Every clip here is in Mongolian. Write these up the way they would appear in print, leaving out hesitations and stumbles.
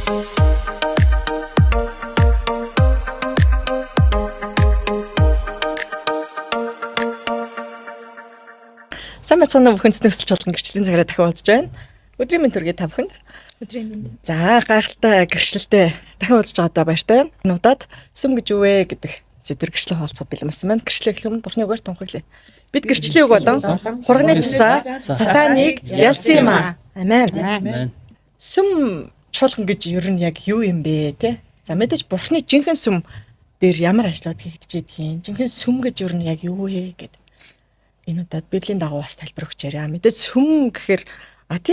Сайн бацхан бүхэн цэцнэсэлж болгон гэрчлийн цагаараа дахин уулзж байна. Өдрийн мэнд төргээ та бүхэнд. Өдрийн мэнд. За гайхалтай гэрчлэлтэй дахин уулзж байгаадаа баяртай. Нуудад сүм гэж юу вэ гэдэг сэдвэр гэрчлэл хаалцаад бэлэмсэн маань гэрчлэл эхлэх өмнө бурхны үгээр тунхаглая. Бид гэрчлийн үг болон хурганы цусаа сатаныг ялсан юм аа. Амен. Сүм чуулган гэж ер нь яг юу юм бэ те? За мэдээж бурхны жинхэнэ сүм дээр ямар ажлууд хийгдэж байдгийг, жинхэнэ сүм гэж ер нь яг юу вэ гэдэг энэ удаад Библийн дагуу бас тайлбар өгч яриа. Мэдээж сүм гэхээр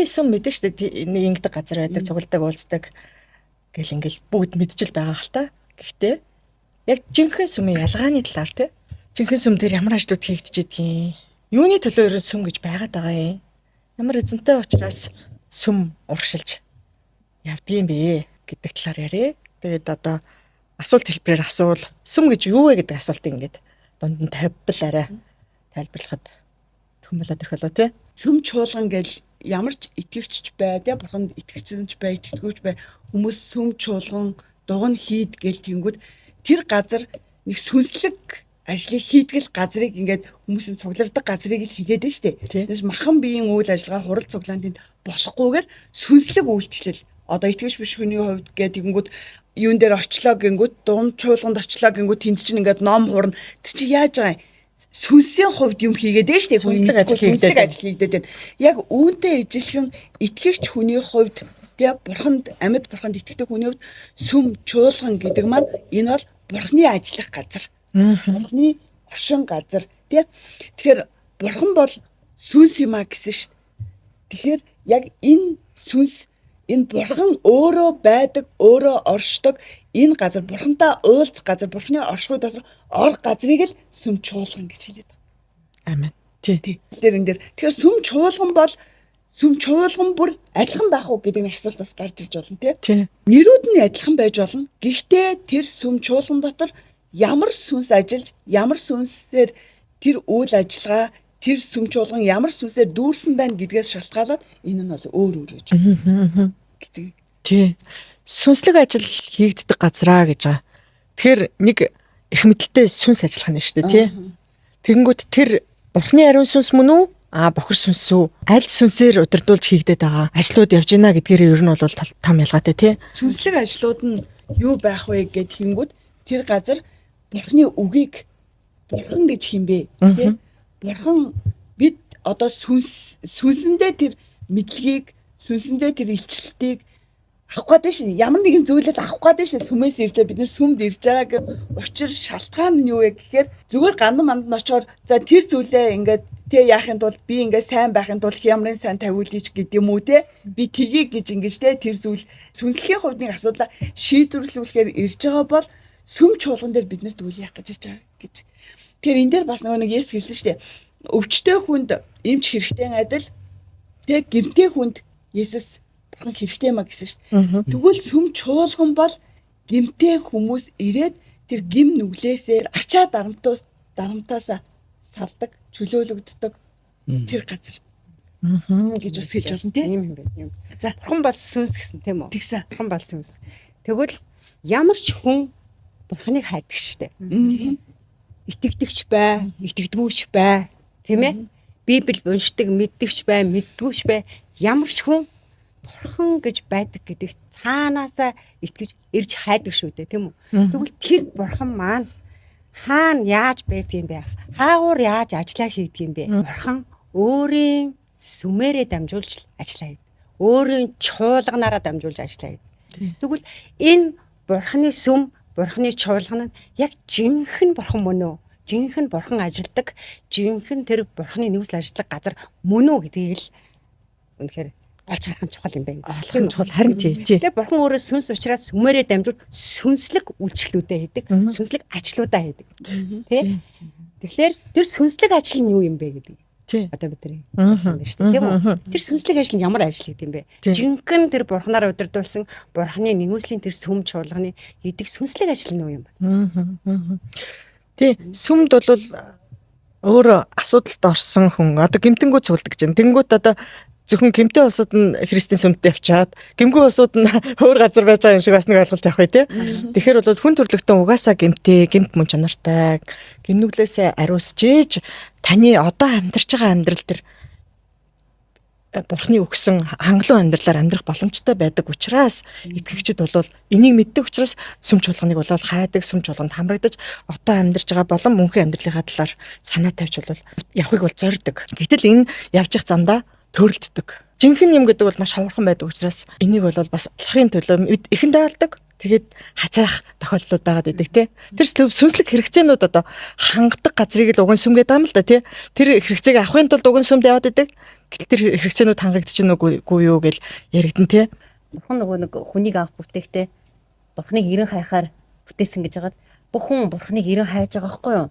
сүм мэдэн штэ нэг ингэдэг газар байдаг, цугладаг, уулздаг гэл ингээл бүгд мэдчил байгаа хэл та. Гэхдээ яг жинхэнэ сүмийн ялгааны талаар те жинхэнэ сүм дээр ямар ажлууд хийгдэж байдгийг, юуны төлөө ерөн сүм гэж байгаад байгаа юм. Ямар эзэнтэй учраас сүм урагшилж явдгийм бэ гэдэг талаар яриа. Тэгээд одоо асуулт хэлбэрээр асуул. Сүм гэж юу вэ гэдэг асуултыг ингээд дунд нь тавьбал арай тайлбарлахад тхэн болоод ирэх болоо тий. Сүм чуулган гэл ямар ч итгэгчч бай, тий бурханд итгэгчч бай, итгэдэггүйч бай хүмүүс сүм чуулган дуган хийд гэл тэнгүүд тэр газар нэг сүнслэг ажлыг хийдгэл газрыг ингээд хүмүүсийн цуглардаг газрыг л хилээд нь штэ. Тэгээс махан биеийн үйл ажиллагаа хурал цуглаанд тэнд болохгүйгээр сүнслэг үйлчлэл одоо итгэгч биш хүний хувьд гэдэг тэнгүүд юун дээр очлоо гингүүд дуган чуулганд очлоо гингүүд тэнд чинь ингээд ном хурна. Тэр чи яаж байгаа юм? Сүнсийн хувьд юм хийгээд байна шүү дээ. Сүнслэг ажил хийгдээд байна. Яг үүнтэй ижилхэн итгэгч хүний хувьд тий бурханд амьд бурханд итгэдэг хүний хувьд сүм чуулган гэдэг маань энэ бол бурхны ажиллах газар. Бурхны оршин газар тий. Тэгэхээр бурхан бол сүнс юм а гэсэн шүү дээ. Тэгэхээр яг энэ сүнс энэ бурхан өөрөө байдаг, өөрөө оршдог энэ газар бурхантай уулзах газар, бурхны оршихуй дотор ор газрыг л сүм чуулган гэж хэлээд байгаа. Амен. Тий. Тэр энэ дээр. Тэгэхээр сүм чуулган бол сүм чуулган бүр адилхан байх уу гэдэг нэг асуулт бас гарч ирж болно тий. Нэрүүд нь адилхан байж болно. Гэхдээ тэр сүм чуулган дотор ямар сүнс ажиллаж, ямар сүнсээр тэр үйл ажиллагаа тэр сүм чуулган ямар сүнсээр дүүрсэн байна гэдгээс шалтгаалаад энэ нь бол өөр гэж байна. Гэдэг. Тий. Сүнслэг ажил хийгддэг газраа гэж байгаа. Тэгэхээр нэг эрх мэдэлтэй сүнс ажиллах нь шүү дээ тий. Тэгэнгүүт тэр бурхны ариун сүнс мөн үү? Бохир сүнс үү? Аль сүнсээр удирдуулж хийгдээд байгаа ажлууд явж байна гэдгээр ер нь бол том ялгаатай тий. Сүнслэг ажлууд нь юу байх вэ гэд хингүүд тэр газар бурхны үгийг бурхан гэж химбэ тий. Бурхан бид одоо сүнсэндээ тэр мэдлэгийг сүнсэндээ тэр илчлэлтийг авах гэдэг шин ямар нэгэн зүйлээд авах гэдэг шин сүмээс ирж бид нэр сүмд ирж байгааг учир шалтгаан нь юу вэ гэхээр зүгээр гандан манд нь очоор за тэр зүйлээ ингээд тэ яахын тулд би ингээд сайн байхын тулд хямрын сайн тавиулъя гэдэг юм уу те би тгий гэж ингэж те тэр зүйл сүнслэгийн хувьд нэг асуудлаа шийдвэрлүүлэхээр ирж байгаа бол сүм чуулган дээр бид нарт үйл яах гэж ирж байгаа гэж. Тэгэхээр энэ дээр бас нэг Есүс хэлсэн шүү дээ. Өвчтэй хүнд эмч хэрэгтэй адил тэг гэмтэй хүнд Есүс бурхан хэрэгтэй маа гэсэн шүү дээ. Тэгвэл сүм чуулган бол гэмтэй хүмүүс ирээд тэр гим нүглээсээр ачаа дарамтаасаа салдаг, чөлөөлөгддөг тэр газар. Гэж бас хэлж болно тийм юм байна. За бурхан бол сүнс гэсэн тийм үү? Тэгсэн. Бурхан бол сүнс. Тэгвэл ямар ч хүн бурханыг хайдаг штэ. Итгэдэгч бай, итгэдэггүйч бай, тийм ээ? Библи уншдаг, мэддэгч бай, мэддэггүйч бай. Ямар ч хүн бурхан гэж байдаг гэдэг цаанаасаа итгэж ирж хайдаг шүү дээ, тийм үү? Тэгвэл тэр бурхан маань хаана яаж байдгийм бэ? Хаагуур яаж ажиллаа хийдгийм бэ? Бурхан өөрийн сүмээрээ дамжуулж ажиллаа хийдэг. Өөрийн чуулганаараа дамжуулж ажиллаа хийдэг. Тэгвэл энэ бурханы сүм, бурханы чуулган нь яг жинхэнэ бурхан мөн үү? Жинхэнэ бурхан ажилдаг, жинхэнэ тэр бурханы нөөцл ажиллах газар мөн үү гэдгийг л үнэхээр олж харах нь чухал юм байна. Олох нь чухал харин тий. Тэгээ бурхан өөрөө сүнс учраас сүмээрээ дамжуулж сүнслэг үйлчлэлүүдээ хийдэг, сүнслэг ажлуудаа хийдэг. Тэ? Тэгэхээр тэр сүнслэг ажил нь юу юм бэ гэдэг. Одоо бид нар байна шүү дээ. Тийм үү? Тэр сүнслэг ажил нь ямар ажил гэдэг юм бэ? Жинхэнэ тэр бурханаар удирдуулсан бурханы нэгүслийн тэр сүм чуулганы хийдэг сүнслэг ажил нь юу юм бэ? Тий. Сүмд бол өөрөө асуудалд орсон хүн одоо гэмтэнгүү цуглдаг гэж байна. Тэнгүүд одоо зөвхөн гэмтэн улсууд нь Христийн сүмдээ явчаад гэмгүй улсууд нь өөр газар байж байгаа юм шиг бас нэг ойлголт авах бай тээ. Тэгэхээр бол хүн төрлөختөн угаасаа гэмт мөн чанартай гимнүглээсээ ариусж ийж таны одоо амьдарч байгаа амьдрал төр Бурхны өгсөн хангалуун амьдралаар амьдрах боломжтой байдаг учраас итгэгчид бол энийг мэддэг учраас сүм чуулганыг бол хайдаг, сүм чуулганд хамрагдаж одоо амьдарч байгаа болон мөнхийн амьдралынхаа талаар санаа тавьж бол явахыг бол зорддог. Гэтэл энэ явж явах замдаа төрөлддөг. Жинхэнэ юм гэдэг бол маш ховорхон байдаг учраас энийг бол бас алхахын төлөө ихэн даалдаг. Тэгээд хацаах тохиолдлууд байгаад идэг те. Тэр сүнслэг хэрэгцээнүүд одоо хангадаг газрыг л уган сүм гэдэг юм л да тий. Тэр хэрэгцээг авахын тулд уган сүмд яваад идэг. Гэтэл тэр хэрэгцээнүүд хангагдчих нүггүй юу гэж яригдэн тий. Бурхан нөгөө нэг хүнийг авах бүтээхтэй Бурханыг ирэн хайхаар бүтээсэн гэж хагаад бүх хүн Бурханыг ирэн хайж байгаа байхгүй юу?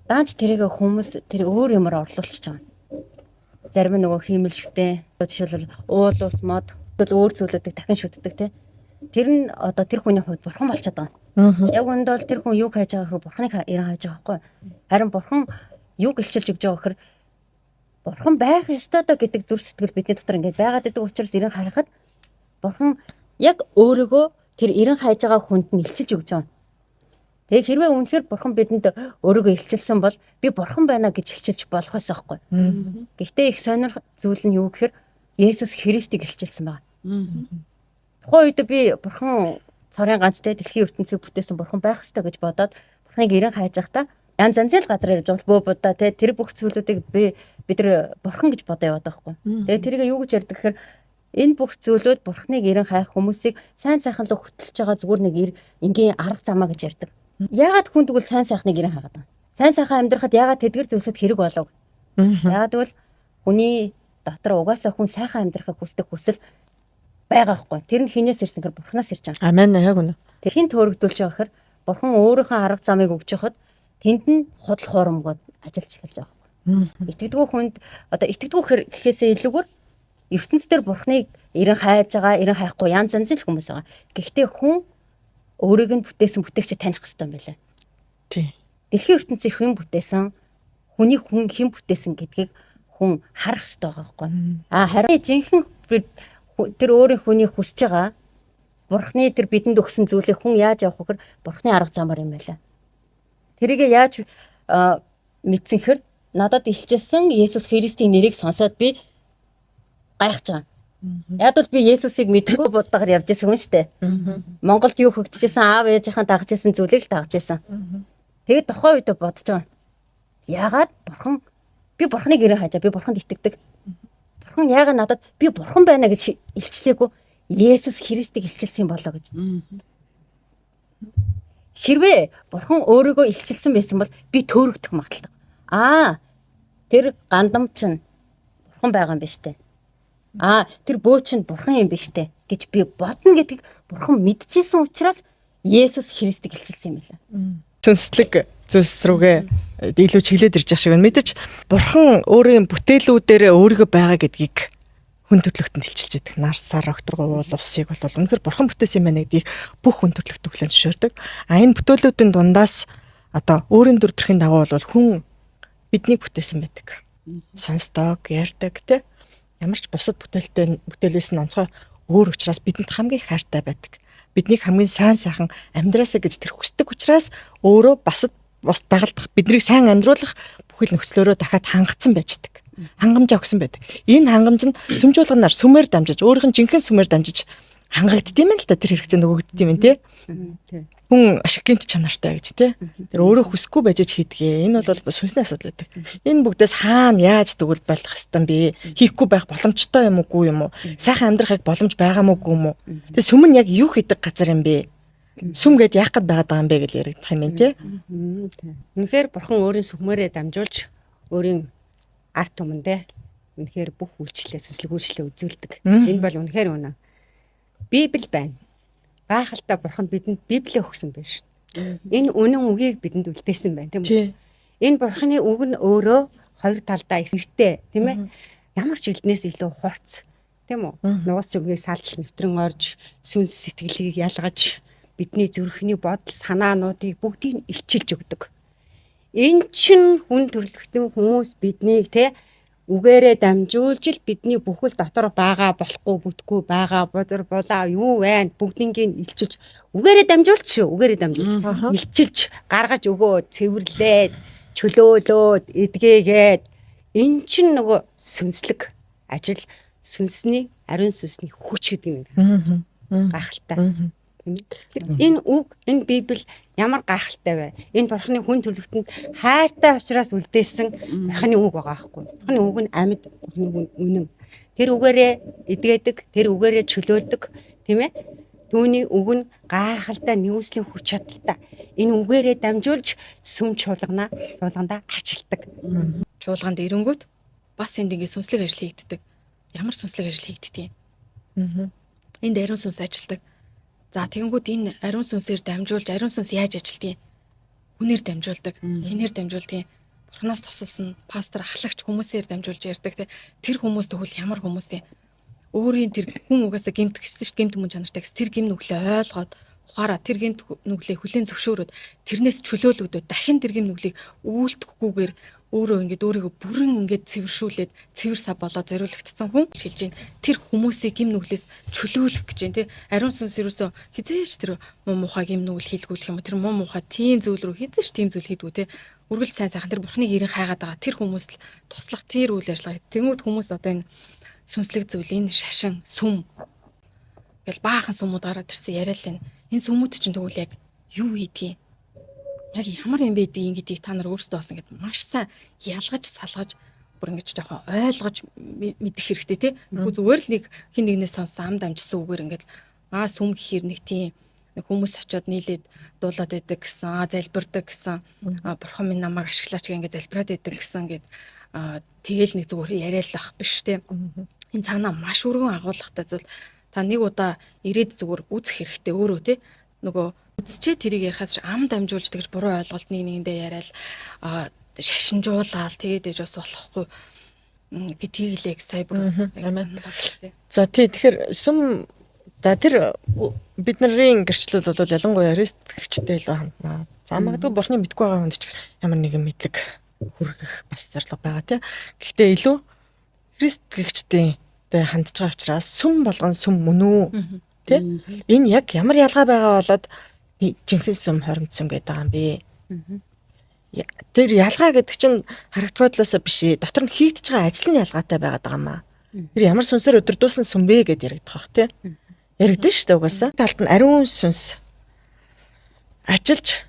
Даанч тэрийг хүмүүс тэр өөр юмар орлуулчихж байгаа. Зарим нь нөгөө хиймэл шүтээ. Жишээлбэл уул ус мод өөр зүйлүүдийг дахин шүтдэг тий. Тэр нь одоо тэр хүний хувьд бурхан болчиход байгаа. Яг үнд бол тэр хүн юг хайж байгаа хэрэг бурханыг ирэн хайж байгаа байхгүй. Харин бурхан юг илчилж өгж байгаа гэхээр бурхан байх ёстой доо гэдэг зүрх сэтгэл бидний дотор ингээд байгаад байдаг учраас ирэн хайхад бурхан яг өөрийгөө тэр ирэн хайж байгаа хүнд нь илчилж өгж байгаа. Тэгээ хэрвээ үнэхээр бурхан бидэнд өөрийгөө илчилсэн бол би бурхан байна гэж илчилж болох байсан байхгүй. Гэхдээ их сонир зүйл нь юу гэхээр Есүс Христийг илчилсэн байна. Тухайн үед би бурхан цорын ганцтай дэлхийн ертөнцийг бүтээсэн бурхан байх ёстой гэж бодоод бурханыг ирэн хайж байхдаа янз янзын газар ирж бол бөө будаа тэр бүх зүйлүүдийг бид нар бурхан гэж бодоо яваад байхгүй. Тэгээ тэрийг юу гэж ярьдаг гэхээр энэ бүх зүйлүүд бурханыг ирэн хайх хүмүүсийг сайн сайхан руу хөтлөж байгаа зүгээр нэг энгийн арга замаа гэж ярьдаг. Яагаад хүн тэгвэл сайн сайхныг ирэн хайгаад байгаа? Сайн сайхан амьдрахад яагаад тэдгэр зүйлсүүд хэрэг болов? Яагаад тэгвэл хүний дотор угаасаа хүн сайхан амьдрахыг хүсдэг хүсэл байгаа хгүй. Тэр нь хинээс ирсэн гэхээр бурхнаас ирж байгаа. Амен яг үнэ. Тэрхийн төөрөгдүүлж байгаа гэхээр бурхан өөрийнхөө арга замыг өгч яхад тэнд нь худал хуурмгод ажиллаж эхэлж байгаа хгүй. Итгэдэггүй хүнд одоо итгэдэггүй гэхээсээ илүүгээр ертөнц дээр бурхныг ирэн хайж байгаа, ирэн хайхгүй янз янзын л хүмүүс байгаа. Гэхдээ хүн өөрийг нь бүтээсэн бүтээгчийг таних хэрэгтэй юм байна. Тий. Дэлхийн ертөнцийг хэн бүтээсэн, хүнийг хүн хэн бүтээсэн гэдгийг хүн харах хэрэгтэй байгаа хгүй. Харин жинхэнэ тэр өөрийн хүний хүсэж байгаа бурхны тэр бидэнд өгсөн зүйлийг хүн яаж явах вэ гэхээр бурхны арга замаар юм байна. Тэрийг яаж мэдсэн хэр надад илчилсэн Есүс Христийн нэрийг сонсоод би гайхаж байгаа. Яг бол би Есүсийг мэдгүй боддогоор явж байсан хүн шүү дээ. Монголд юу хөгжижсэн аав ээжийнхэн дагж исэн зүйлийг л дагж исэн. Тэгээд тухайн үед бодож байгаа. Яагаад бурхан би бурхныг ирэн хайжаа, би бурханд итгэдэг. Бурхан яагаад надад би бурхан байна гэж илчлээгүй Есүс Христийг илчилсэн болоо гэж. Хэрвээ бурхан өөрийгөө илчилсэн байсан бол би төөрөгдөх магадaltaй. Тэр гандам чинь бурхан байгаа юм биш үү? Тэр бөө чинь бурхан юм биш үү гэж би бодно гэдгийг бурхан мэдчихсэн учраас Есүс Христийг илчилсэн юм байна. Сүнслэг зүйлс рүүгээ илүү чиглээд ирж байгаа шиг байна. Мэдээж бурхан өөрийн бүтээлүүдээр өөрийгөө байгаа гэдгийг хүн төрлөختөнд илчилж идэг. Нар сар огторгуул усыг бол үнэхээр бурхан бүтээсэн юм байна гэдгийг бүх хүн төрлөخت хүлээн зөвшөөрдөг. Энэ бүтээлүүдийн дундаас одоо өөрийн дүр төрхийн дагуу бол хүн биднийг бүтээсэн байдаг. Сонсдог, ярьдаг те. Ямар ч бусад бүтээлээс нь онцгой өөр учраас бидэнд хамгийн хайртай байдаг. Биднийг хамгийн сайн сайхан амьдраасаа гэж тэр хүсдэг учраас өөрөө бус дагалдах биднийг сайн амьдруулах бүхэл нөхцлөөрөө дахиад хангацсан байж идэг. Хангамж өгсөн байдаг. Энэ хангамж нь сүмжүүлгэнаар сүмээр дамжиж өөрийнх нь жинхэнэ сүмээр дамжиж хангагддсан юм л да тэр хэрэгцээ нөгөөддөг юм тий. Хүн ашиг гинт чанартай гэж тий. Тэр өөрөө хүсэхгүй байж хийдгээ. Энэ бол сүнсний асуудал байдаг. Энэ бүгдээс хаана яаж тэгвэл болох хэвтан бэ? Хийхгүй байх боломжтой юм уу юм уу? Сайхан амьдрахыг боломж байгаа мүү юм уу? Тэгээ сүм нь яг юу хийдэг газар юм бэ? Сүм гээд яах гээд байгаад байгаа юм бэ гэж яригдах юм тий. Үнэхээр бурхан өөрийн сүмээрээ дамжуулж өөрийн арт түмэндээ үнэхээр бүх үйлчлэлээ сүнслэг үйлчлэлээ үзүүлдэг. Энэ бол үнэхээр үнэ. Библи байна. Гайхалтай бурхан бидэнд Библийг өгсөн байна шүү. Энэ үнэн үгийг бидэнд үлдээсэн байна тийм үү? Энэ бурханы үг нь өөрөө хоёр талдаа эрттэй тийм ээ. Ямар ч элднээс илүү хурц тийм үү? Нуус зүгийн салдал нэвтрэн орж сүнс сэтгэлийг ялгаж бидний зүрхний бодол санаануудыг бүгдийг илчилж өгдөг. Энэ чинь хүн төрлөختөн хүмүүс биднийг те үгээрээ дамжуулж л бидний бүхэл дотор байгаа болохгүй бүтггүй байгаа бузар булаа юу вэ бүгднийг илчилж үгээрээ дамжуулж шүү үгээрээ дамжуул илчилж гаргаж өгөө цэвэрлээд чөлөөлөөд эдгээгээд эн чинь нөгөө сүнслэг ажил сүнсний ариун сүнсний хүч гэдэг юм гахалтай. Энэ үг энэ Библи ямар гайхалтай вэ? Энэ Бурхны хүн төрөлхтөнд хайртай учраас үлдээсэн Бурхны үг байгаа байхгүй. Бурхны үг нь амьд, Бурхны үг нь үнэн. Тэр үгээрээ эдгээдэг, тэр үгээрээ чөлөөлдөг, тийм ээ? Түүний үг нь гайхалтай нөөцлийн хүч чадалтай. Энэ үгээрээ дамжуулж сүм чуулгана, чуулгандаа ажилтдаг. Чуулганд ирэнгүүт бас энд ингэ сүнслэг ажил хийгддэг. Ямар сүнслэг ажил хийгддэг юм? Энд ариун сүнс ажилдаг. За тэгэнгүүт энэ ариун сүнсээр дамжуулж ариун сүнс яаж ажилтгийг хүнээр дамжуулдаг, хинээр дамжуулдаг. Бурханаас тосолсон пастор ахлагч хүмүүсээр дамжуулж ярьдаг те. Тэр хүмүүс тэгвэл ямар хүмүүс юм? Өөрийн тэр хүн угаасаа гэмт гисэн шүү дээ, гэмт хүн чанартай гэс тэр гим нүглээ ойлгоод ухаараа тэр гэмт нүглээ хүлээн зөвшөөрөөд тэрнээс чөлөөлөгдөө дахин тэр гим нүглийг үйлдэхгүйгээр өөрөө ингээд өөрийгөө бүрэн ингээд цэвэршүүлээд цэвэр сав болоод зориулагдсан хүн хэлж байна. Тэр хүмүүсийг гим нүглээс чөлөөлөх гэж байна тий. Ариун сүнс юусоо хизээш тэр муу мухай гим нүгэл хийлгүүлэх юм. Тэр муу мухай тийм зүйл рүү хизээш тийм зүйл хийдгүү тий. Үргэлж сайн сайхан тэр бурхныг ирэн хайгаад байгаа тэр хүмүүс л туслах тэр үйл ажиллагаа. Тэнгүүд хүмүүс одоо энэ сүнслэг зүйл энэ шашин сүм гэл баахан сүмүүд гараад ирсэн яриа л энэ. Энэ сүмүүд чинь тэгвэл яг юу хийдгийг яг ямар юм бэ гэдгийг та нар өөрсдөө бас ингэж маш сайн ялгаж салгаж бүр ингэж жоохон ойлгож мэдэх хэрэгтэй тий. Үгүй зүгээр л нэг хин нэгнээс сонсон ам дамжсан үгээр ингэж сүм гэхэр нэг тийм хүмүүс очиод нийлээд дуулаад байдаг гэсэн залбирдаг гэсэн бурхан минь намайг ашиглаач гэж залбираад байдаг гэсэн гээд тэгэл нэг зүгээр яриалах биш тий. Энэ цаанаа маш өргөн агуулгатай зүйл. Та нэг удаа ирээд зүгээр үзэх хэрэгтэй өөрөө тий. Нөгөө үзчээ тэрийг ярихаас ам дамжуулж тэгж буруу ойлголт нэгэндээ яриад шашинжуулаад тэгээд ээж бас болохгүй гэдгийг л яг сая бүр за тэгэхээр сүм за тэр бидний гэрчлүүд бол ялангуяа христчтэй илүү хандна. За магадгүй бурхны мэдгүй байгаа хүнд ч гэсэн ямар нэгэн мэдлэг хүргэх бас зорилго байгаа тий. Гэхдээ илүү христ гэгчтэй хандж байгаа учраас сүм болгон сүм мөн үү тий. Энэ яг ямар ялгаа байгаа болоод жинхэнэ сүм хоримт сүм гэдэг байгаа юм бэ. Тэр ялгаа гэдэг чинь харагдах байдлаас биш ээ. Дотор нь хийгдэж байгаа ажил нь ялгаатай байгаад байгаа юм аа. Тэр ямар сүнсээр өдөрдүүлсэн сүм бэ гэдээ яригдах бах тий. Яригдэн шүү дээ угаасаа. Талд нь ариун сүнс ажиллаж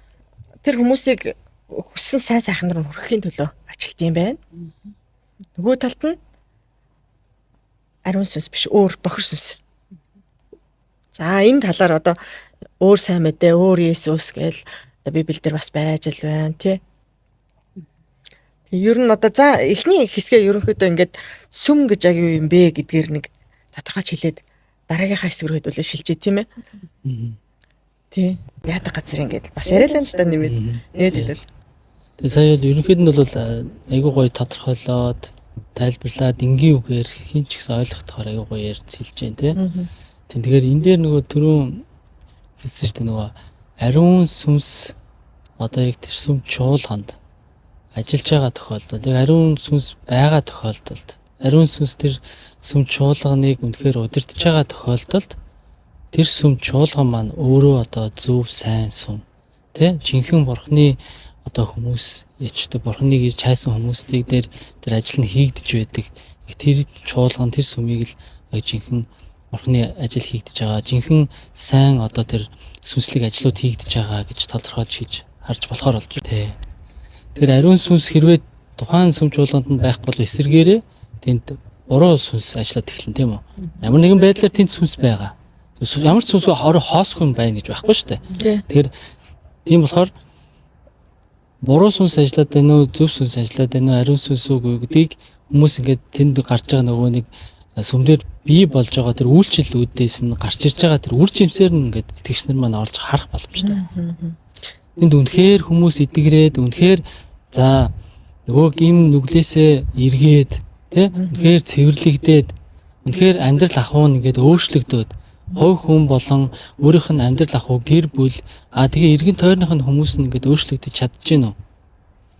тэр хүмүүсийг хүссэн сайн сайхнаар нь хүргэхийн төлөө ажилт юм байна. Нөгөө талд нь ариун сүнс биш өөр бохир сүнс. За энэ талаар одоо өөр сайн мэдээ, өөр Есүс гээл одоо Библиэлд бас байж л байна тий. Ер нь одоо за эхний хэсгээ ерөнхийдөө ингээд сүм гэж яг юу юм бэ гэдгээр нэг тодорхойч хэлээд дараагийнхаа хэсэг рүү хэдүүлээ шилжээ тийм ээ. Тий. Яадаг газар ингээд бас яриалаа л да нэмээд хэлэл. Тэгээ сая бол ерөнхийдөө бол айгүй гоё тодорхойлоод тайлбарлаад энгийн үгээр хин ч гэсэн ойлгохдохоор айгүй гоё ярьж хэлж जैन тий. Тэгэхээр энэ дээр нөгөө түрүүн хэлсэн шүү дээ нөгөө ариун сүнс одоо яг тэр сүм чуулганд ажиллаж байгаа тохиолдолд яг ариун сүнс байгаа тохиолдолд ариун сүнс тэр сүм чуулганыг үнэхээр удирдах байгаа тохиолдолд тэр сүм чуулган маань өөрөө одоо зөв сайн сүм тий жинхэнэ бурхны одоо хүмүүс ячдаг бурхныг ирж хайсан хүмүүсийг дээр тэр ажил нь хийгдэж байдаг. Тэр чуулган тэр сүмийг л яг жинхэнэ бурхны ажил хийгдэж байгаа. Жинхэнэ сайн одоо тэр сүнслэг ажлууд хийгдэж байгаа гэж тодорхойлж хийж харж болохоор болж байна. Тэр ариун сүнс хэрвээ тухайн сүм чуулганд нь байхгүй бол эсэргээрээ тэнд буруу сүнс ажиллаад эхэлнэ тийм үү? Ямар нэгэн байдлаар тэнд сүнс байгаа. Ямар ч сүнс хоос хүн байна гэж байхгүй шүү дээ. Тэгэхээр тийм болохоор буруу сүнс ажиллаад байна уу, зөв сүнс ажиллаад байна уу, ариун сүнс үгүй гэдгийг хүмүүс ингээд тэнд гарч байгаа нөгөө нэг сүмдэр бий болж байгаа тэр үйлчлэлүүдээс нь гарч ирж байгаа тэр үр жимсээр нь ингээд итгэгч нар маань орж харах боломжтой. Тэнд үнэхээр хүмүүс итгэрээд үнэхээр за нөгөө гим нүглээсээ эргээд тий үнэхээр цэвэрлэгдээд үнэхээр амьдрал ахуй нь ингээд өөрчлөгдөөд хувь хүн болон өөрийнх нь амьдрал ахуй гэр бүл тэгээ эргэн тойрных нь хүмүүс нь ингээд өөрчлөгдөж чадчихэв нү.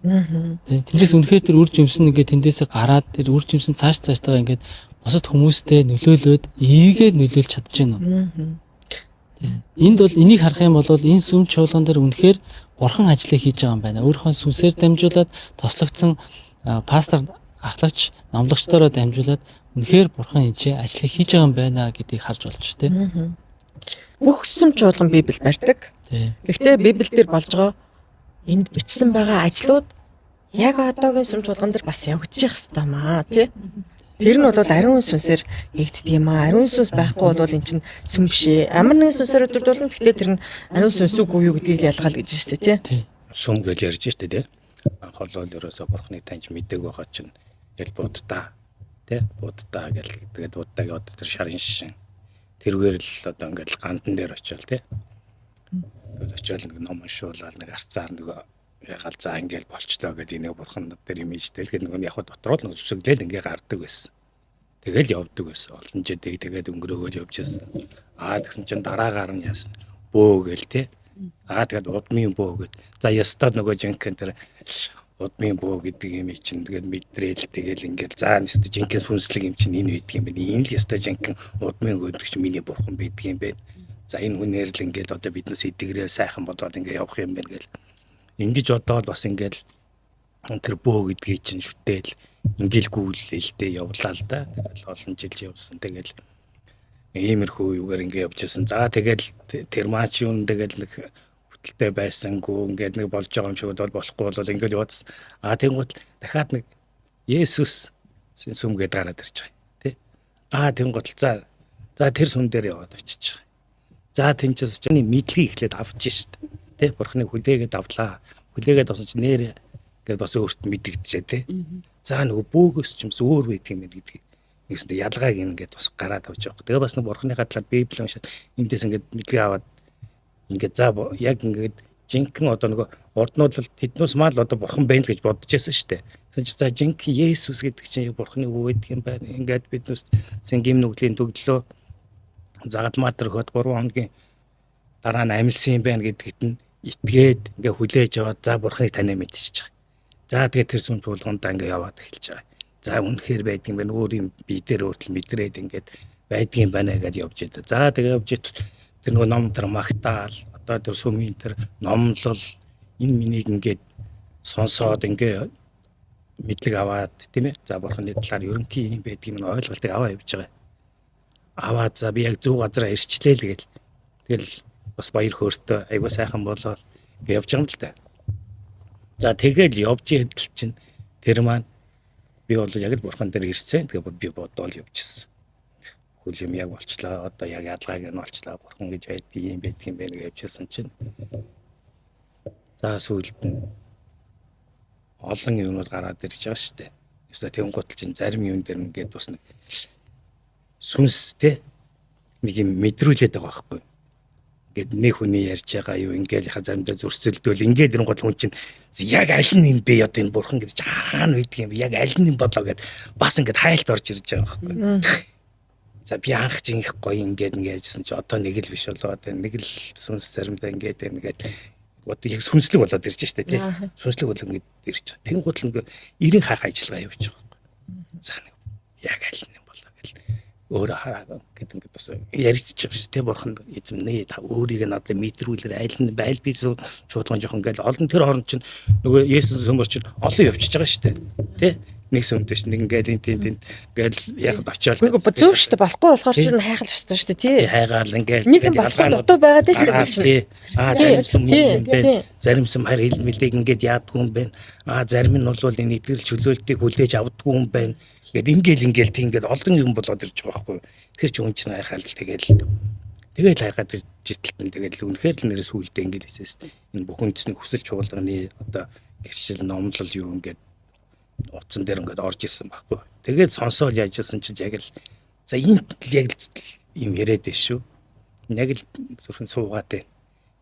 Тэ тэндээс үнэхээр тэр үр жимсэн ингээд тэндээсээ гараад тэр үр жимсэн цаашдаа ингээд босод хүмүүстэй нөлөөлөөд эргээд нөлөөлж чадчихна уу? Энд бол энийг харах юм бол энэ сүм чуулган дээр үнэхээр бурхан ажлыг хийж байгаа юм байна. Өөрийнхөө сүнсээр дамжуулаад тослогдсон пастор ахлагч номлогчдороо дамжуулаад үнэхээр бурхан энэ ажлыг хийж байгаа юм байна гэдгийг харж болж тий. Бүх сүм чуулган Библи барьдаг. Тий. Гэхдээ Библиэл дээр болж байгаа энд бичсэн байгаа ажлууд яг одоогийн сүм чуулган дээр бас явагдчих хэвээр маа тий. Тэр нь бол ариун сүнсээр хийгддэг юм аа. Ариун сүнс байхгүй бол эн чинь сүм биш ээ. Амар нэгэн сүнсээр өдөрдүүлнэ. Гэхдээ тэр нь ариун сүнс үгүй юу гэдгийг ялгаал гэж байна шүү дээ тий. Сүм гэж ярьж штэ тий. Анх олол ерөөсө бурхныг таньж мэдээг байгаа чинь гэл буддаа тий. Буддаа гэл тэгээд буддагийн одоо тэр шарын шишин тэргээр л одоо ингээл гандан дээр очивол тий. Тэгээд очивол нэг ном уншуулаад нэг арцаар нөгөө ягаал за ингээл болчлоо гэдэг нэг бурхан дээр имижтэй л гэдэг нэг яг дотроо л нэг зүсгэлэл ингээ гардаг байсан. Тэгэл явдаг байсан. Олон жидэг тэгээд өнгөрөөгөл явж байсан. Тэгсэн чинь дараагаар нь яасан. Бөө гэл тий. Тэгээд удмын бөө гэд. За ястад нөгөө жинхэнэ тэр удмын бөө гэдэг юм чинь тэгээд мэдрээл тэгэл ингээл за нэстэ жинхэнэ сүнслэг юм чинь энэ үйдэг юм байна. Энэ л ястаа жинхэнэ удмын гэдэг чинь миний бурхан байдаг юм байна. За энэ хүнээр л ингээл одоо биднээс идэглээ сайхан болоод ингээ явах юм байна гэл. Ингэж одоод бас ингээл тэр бөө гэдгийг чинь шүтэл ингээл явлаа л да. Тэгэл олон жил явсан. Тэгэл иймэрхүү юугаар ингээ явжсэн. За тэгэл тэр маач юм тэгэл нэг хөтөлтэй байсангүй ингээд нэг болж байгаа юм шиг бол болохгүй бол ингээл яваад тэнгуут дахиад нэг Есүс сүм гээд гараад ирж байгаа тий. Тэнгуут за тэр сүм дээр яваад очиж байгаа. За тэнцээс чинь мэдлэгийг эхлээд авч шít. Тэ бурхны хүлээгээд авлаа. Хүлээгээд авсан чинь нэр гэдээ бас өөрт мэдэгдэжээ тий. За нөгөө бөөгөөс ч юмс өөр байдаг юм гэдгийг нэгсэндээ ялгааг ингээд бас гараад авч байгаа. Тэгээ бас нэг бурхныхаа талаар Библи уншаад эндээс ингээд мэдлэг аваад ингээд за яг ингээд жинхэнэ одоо нөгөө орднууд тэднээс мал одоо бурхан байна л гэж бодож байсан шүү дээ. Тэгсэн чинь за жинхэнэ Есүс гэдэг чинь бурхны үг гэдэг юм байна. Ингээд биднээс гим нүглийн төглөө загадмаатар хот 3 хоногийн дараа нь амилсан юм байна гэдэгт нь итгээд ингээ хүлээж аваад за бурхныг танаа мэдчихэж байгаа. За тэгээд тэр сүм чуулгандаа ингээ яваад эхэлж байгаа. За үнэхээр байдгийн байна өөр юм би дээр өөртөл мэдрээд ингээд байдгийн байна гэдээ явж идэв. За тэгээд явж идэл тэр нөгөө ном тэр магтаал одоо тэр сүмийн тэр номлол энэ минийг ингээд сонсоод ингээ мэдлэг аваад тийм ээ. За бурхны талаар ерөнхий юм байдгийг нь ойлголтыг аваа явж байгаа. Аваад за би яг зөв газараа ирчлээ л гээл. Тэгэл бас баяр хөөртэй айгуу сайхан болоод явж байгаа юм л да. За тэгэл явж идэл чинь тэр маань би бол яг л бурхан дээр ирсэн. Тэгээ би бодоол явчихсан. Хөл юм яг болчлаа. Одоо яг ялгааг нь болчлаа. Бурхан гэж байдгийг юм байдгийн байх гэж явчихсан чинь. За сүүлд нь олон юмнууд гараад ирж байгаа шүү дээ. Эсвэл тэм гутал чинь зарим юм дээр ингээд бас нэг сүнс те нэг юм мэдрүүлээд байгаа байхгүй. Ингээд нэг хүний ярьж байгаа юу ингээл яха заримдаа зөрсөлдөөл ингээд ирэн гол хүн чинь яг аль нь юм бэ одоо энэ бурхан гэдэг хаана үйдэг юм бэ яг аль нь бодлоо гэд бас ингээд хайлт орж ирж байгаа байхгүй. За би анх чинь их гоё ингээд яажсэн чи одоо нэг л биш болоод нэг л сүнс заримдаа ингээд одоо яг сүнслэг болоод ирж штэ тий. Сүнслэг бол ингээд ирж байгаа. Тэн гутал ингээд 90 хаах ажиллагаа явуулж байгаа байхгүй. За нэг яг аль нь болоо гэл өөрөө хараа гэдэг ингээд бас ярьж байгаа шүү дээ. Бурхан эзэм нэ та өөрийг надад мэдрүүлэр аль нь байл би чуулган жоохон ингээл олон тэр хооронд чинь нөгөө Есүс сүмөр чинь олон явчихж байгаа шүү дээ. Тэ нэг сүмдэж нэг ингээл энэ ингээл яг очиод зөв шүү дээ. Болохгүй болохоор ч хайхал шатсан шүү дээ тий. Хайгаал ингээл нэг юм болохгүй дутуу байгаад л зарим сүм харин хил мэлийг ингээд яадгүй юм байна. Зарим нь бол энэ эдгэрэл чөлөөлтийг хүлээж авдаггүй юм байна. Ингээд ингээд олон юм болоод ирж байгаа байхгүй. Тэгэхээр ч хүн чинь хайхаал тэгэл хайгаад житэлт нь тэгэл үнэхээр л нэрээс үлдээ ингээд хэлсэн. Энэ бүхэн төсний хүсэл чуулганы одоо гэрчил номлол юу ингээд утсан дээр ингээд орж ирсэн байхгүй. Тэгээд сонсоол яажсэн чинь яг л за энэ яг л юм яриад байна шүү. Яг л зөвхөн суугаад байна.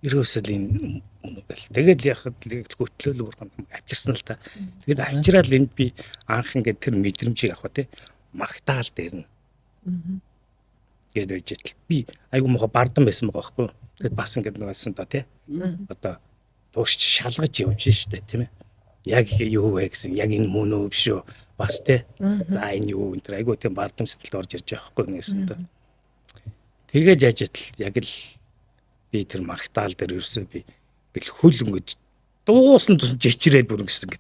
Ерөөсөл энэ үнэгээл. Тэгээд яг хөтлөөл бурхан авчирсан л та. Тэгээд авчираад энд би анх ингээд тэр мэдрэмжийг авах тий магтаал дээр нь. Тэгээд үжил би айгу мохо бардан байсан байгаа байхгүй. Тэгээд бас ингээд нөгөөсөн та тий. Одоо туушч шалгаж явж штэ тийм ээ. яг юу вэ гэсэн яг энэ мөн үү биш үү бас те. За энэ юу энэ айгуу тийм бардам сэтгэлд орж ирж байгаа хгүй нэгсэндээ. Тэгээд яжтал яг л би тэр магтаал дээр ерөөсөө би бэл хөл ингэж дуусна тусан жичрээд бүр ингэж ингэ.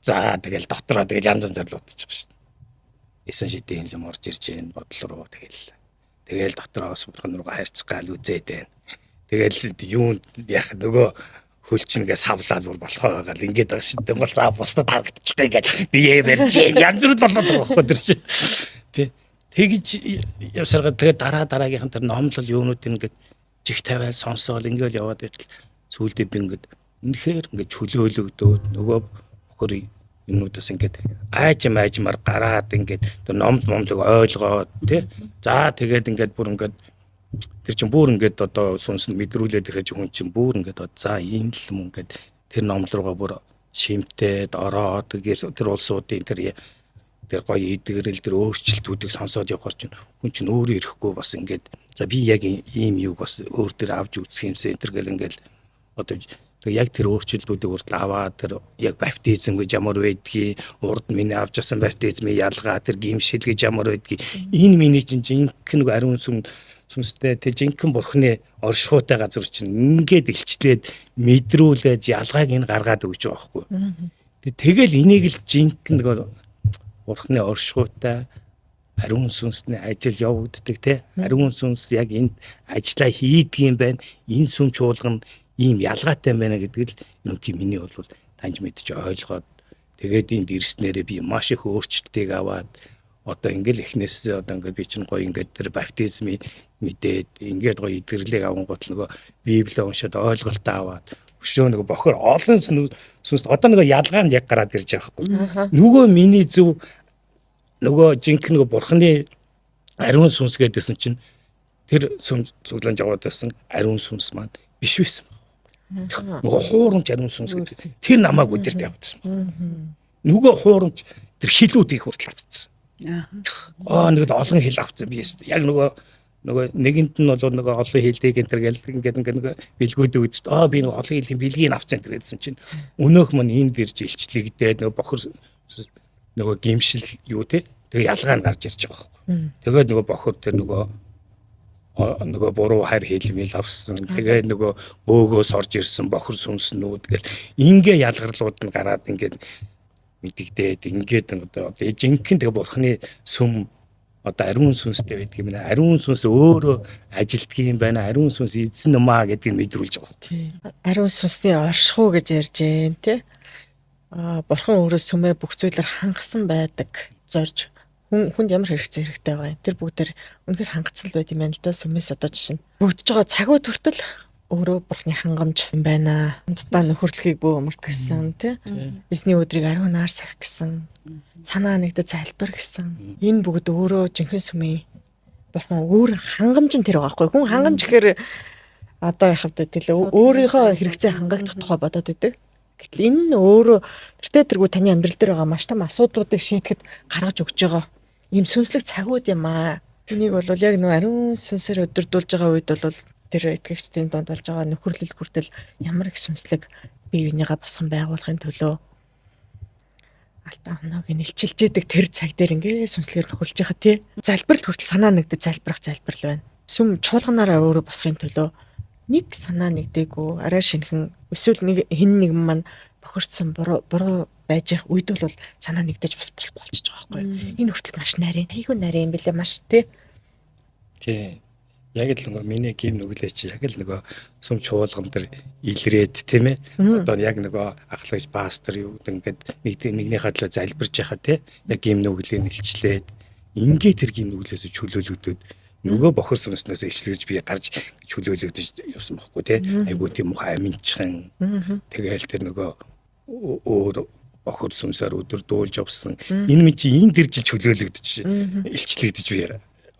За тэгэл дотроо тэгэл янз янзаар л бодож байгаа шүү дээ. Эсэн шидийн юм орж ирж гэн бодол руу тэгэл дотроос бурхан руу хайрцах гал үзээд байна. Тэгэл юу яах нөгөө хөлчнгээ савлаад бүр болохоо гал ингээд байгаа шүү дээ. Гол заа бусдад харагдчих гээд бие барьж янз бүр болоод байгаа байхгүй тэр чинь. Тэ. Тэгж явсарга тэгээ дараагийнхан тэр номлол юунууд ингээд жиг тавиал сонсоол ингээл яваад байтал сүүлдээ би ингээд үнэхээр ингээд чөлөөлөгдөөд нөгөө бохор юмнуудаас ингээд аажмаар гараад ингээд тэр номлог ойлгоод тий. За тэгээд ингээд бүр ингээд тэр чинь бүр ингээд одоо сүнс мэдрүүлээд ирэх хүн чинь бүр ингээд за ийм л юм ингээд тэр номлол руугаа бүр шимтээд ороод тэр улсуудын тэр гоё эдгэрэл тэр өөрчлөлтүүдийг сонсоод явахар чинь хүн чинь өөрөө ирэхгүй бас ингээд за би яг ийм юуг бас өөр төр авч үзэх юмсэ энэ гэл ингээд одоо яг тэр өөрчлөлтүүдийг хүртэл аваад тэр яг баптизм гэж ямар байдгийг урд миний авч авсан баптизмын ялгаа тэр гимшил гэж ямар байдгийг энэ миний чинь жинхэнэ нэг ариун сүнстэй тэр жинхэнэ бурхны оршихуйтай газар чинь ингээд илчлээд мэдрүүлээд ялгааг энэ гаргаад өгч байгаа байхгүй. Тэгэл энийг л жинхэнэ нэг бурхны оршихуйтай ариун сүнсний ажил явагддаг те ариун сүнс яг энд ажиллаа хийдэг юм байна. Энэ сүм чуулган ийм ялгаатай байна гэдэг л ерөнхий миний бол таньж мэдж ойлгоод тэгээд энд ирснээрээ би маш их өөрчлөлтийг аваад одоо ингээл эхнээс одоо ингээд би чинь гоё ингээд тэр баптизмын мэдээд ингээд гоё эдгэрлийг авангуут нөгөө библийг уншаад ойлголтоо аваад өшөө нөгөө бохор олон сүнс одоо нөгөө ялгаа нь яг гараад ирж байгаа байхгүй. Нөгөө миний зөв нөгөө жинхэнэ нөгөө бурхны ариун сүнс гэдсэн чинь тэр цуглаан жаваад байсан ариун сүнс маань биш байсан. Нөгөө хуурамч ариун сүнс гэдэг тэр намайг өдөрт явуулсан. Нөгөө хуурамч тэр хилүүдийг хүртэл авчихсан. Нэг олон хил авчихсан би яг нөгөө нэгэнд нь бол нөгөө олон хилдэг энэ төр ингээд нөгөө бэлгүүд үзэж би нөгөө олон хилийн бэлгийг авчихсан тэр гэдсэн чинь өнөөх мань энд бирж илчлэгдээд нөгөө бохор нөгөө гимшил юу те тэгээ ялгаа нь гарч ирж байгаа байхгүй. Тэгээд нөгөө бохор тэр нөгөө буруу хайр хэлмэл авсан. Тэгээ нөгөө өөгөөс орж ирсэн бохор сүнснүүд гэл ингээ ялгарлууд нь гараад ингээд мэдэгдээд ингээд одоо жинхэнэ тэгээ бурхны сүм одоо ариун сүнстэй байдаг юм байна. Ариун сүнс өөрөө ажилтдаг юм байна. Ариун сүнс эзэн юм аа гэдгийг мэдрүүлж байгаа. Тийм. Ариун сүнсний оршихуй гэж ярьж байна тий. Бурхан өөрөө сүмээ бүх зүйлээр хангасан байдаг. Зорж хүнд ямар хэрэгтэй байгаа юм. Тэр бүгдээр үнэхээр хангацсан л байт юм байна л да. Сүмээс одоо жишээ нь бүгдж байгаа цагуй төртөл өөрөө бурхны хангамж юм байна. Хамтдаа нөхөрлөхийг бөө өмөрт гэсэн тий. Эзний өдрийг ариунаар сахих гэсэн. Санаа нэгдэ залбир гэсэн. Энэ бүгд өөрөө жинхэнэ сүмийн бурхан өөр хангамж нь тэр байгаа байхгүй. Хүн хангамж гэхээр одоо яхав даа өөрийнхөө хэрэгцээ хангагдах тухай бодоод байдаг. Гэтэл энэ нь өөрөө тэргүй таны амьдрал дээр байгаа маш том асуудлуудыг шийдэхэд гаргаж өгч байгаа ийм сүнслэг цагууд юм аа. Энийг бол яг нөө ариун сүнсээр өдөрдүүлж байгаа үед бол тэр итгэгчдийн донд болж байгаа нөхөрлөл хүртэл ямар их сүнслэг бие бинийгаа босгон байгуулахын төлөө алтан хоног нэлчилж идэг тэр цаг дээр ингээ сүнслэгээр нөхөрлж байгаа тий. Залбирал хүртэл санаа нэгдэж залбирах залбирал байна. Сүм чуулганаараа өөрөө босхын төлөө нэг санаа нэгдээгүй арай шинхэн эсвэл нэг нэг маань бохирдсан буруу байж их үед бол санаа нэгдэж бас болохгүй болчихж байгаа байхгүй. Энэ хүртэл маш нарийн. Айгүй нарийн юм билээ маш тий. Тий. Яг л нөгөө миний гим нүглээ чи яг л нөгөө сүм чуулган дээр илрээд тийм ээ. Одоо яг нөгөө ахлагч пастор юу ингээд нэгнийхээ төлөө залбирж яхаа тий. Яг гим нүглийг нэлчлээд ингээ тэр гим нүглээс чөлөөлөгдөд нөгөө бохор сүнснээс ишлэгж би гарч чөлөөлөгдөж явсан байхгүй тий. Айгуу тийм муха аминчхан. Тэгээл тэр нөгөө өөр бохор сүнсээр өдөрдүүлж явсан. Энэ минь чи энэ тэр жил чөлөөлөгдөж илчлэгдэж би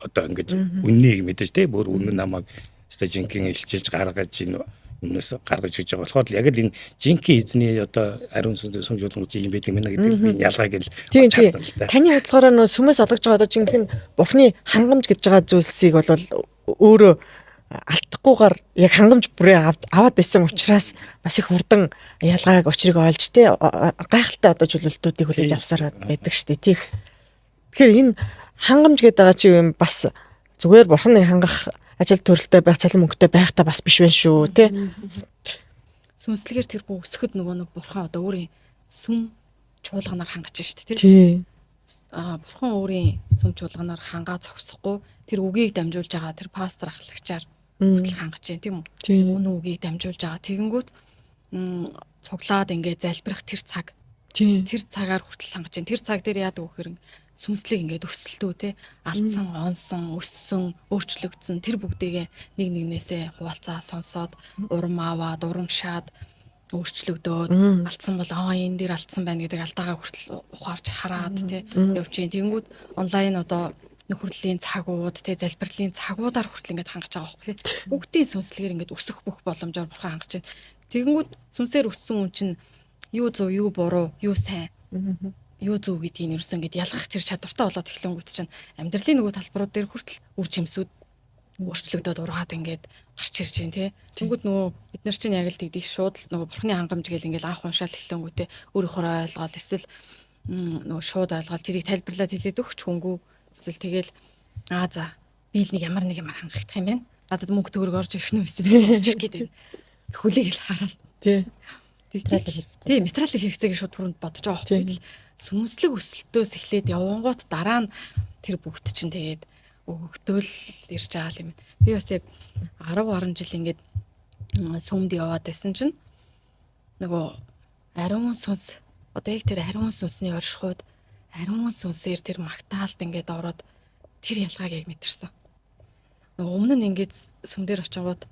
одоо ингэж үннийг мэдээж тий бүр үнэн намайг стажинкийн илчилж гаргаж энэ өмнөөс гаргаж хийж байгаа болохоор яг л энэ жинкийн эзний одоо ариун сүнс сүмжуулгын юм байдаг юм гэдэг би ялгааг л харсан л та. Таны бодлохоор нөө сүмээс олгож байгаа одоо жинхэнэ бурхны хангамж гэж байгаа зүйлсийг бол өөрөө алдахгүйгээр яг хангамж бүрээ аваад байсан учраас бас их хурдан ялгааг учрыг олж те гайхалтай одоо чөлөөлтүүдийг хүлээж авсараад байдаг шүү дээ. Тэгэхээр энэ хангамж гэдэг байгаа чи юм бас зүгээр бурхныг хангах ажил төрөлтэй байх, цалин мөнгөтэй байх та бас биш байх шүү те. Сүнслэгээр тэргүй өсөхөд нөгөө нэг бурхан одоо өөрийн сүм чуулганаар хангаж штэ тий. Тий. Бурхан өөрийн сүм чуулганаар хангаа зогсохгүй тэр үгийг дамжуулж байгаа тэр пастор ахлагчаар хүртэл хангаж байна тийм үү? Үнэн үгийг дамжуулж байгаа. Тэгэнгүүт цуглаад ингээд залбирах тэр цаг. Тэр цагаар хүртэл хангаж байна. Тэр цаг дээр яадаг вэ гэхээр сүнслэг ингээд өсөлтөө те алдсан, онсон, өссөн, өөрчлөгдсөн тэр бүгдийгээ нэг нэгнээсээ хуваалцаа сонсоод урам аваад, урамшаад өөрчлөгдөөд алдсан бол энэ дээр алдсан байна гэдэг алдаагаа хүртэл ухаарч хараад те явж гин. Тэгэнгүүт онлайн одоо нөхөрлөлийн цагууд те залбирлын цагуудаар хүртэл ингээд хангаж байгаа байхгүй те. Бүгдийн сүнслэгээр ингээд өсөх бүх боломжоор бурхан хангаж байна. Тэгэнгүүт сүнсээр өссөн хүн чинь юу зөв, юу буруу, юу сайн, юу зөв гэдгийг нэрсэн ингээд ялгах тэр чадвартай болоод эхлэнгүүт чинь амьдралын нөгөө талбарууд дээр хүртэл үр жимсүүд өөрчлөгдөөд ургаад ингээд гарч ирж байна те. Тэнгүүд нөгөө бид нар чинь яг л тэгдэж шууд нөгөө бурхны хангамж гээл ингээд анх уншаал эхлэнгүүтээ өөрийнхөө ойлгоод эсвэл нөгөө шууд ойлгоод тэрийг тайлбарлаад хэлээд өгч хөнгүү эсвэл тэгэл за би л нэг ямар хангагдах юм бэ? Надад мөнгө төгрөг орж ирэх нь эсвэл ирэх гэдэг хүлээг л хараад тий. Тийм материалын хэрэгцээг шууд түрүүнд бодож байгаа байхгүй. Сүнслэг өсөлтөөс эхлээд явангууд дараа нь тэр бүгд чинь тэгээд өгөгдөөл ирж байгаа юм. Би бас яг 10 гаруй жил ингээд сүмд яваад байсан чинь нөгөө ариун сүнс одоо яг тэр ариун сүнсний оршихуйд ариун сүнсээр тэр магтаалд ингээд ороод тэр ялгааг яг мэдэрсэн. Нөгөө өмнө нь ингээд сүмдэр очингууд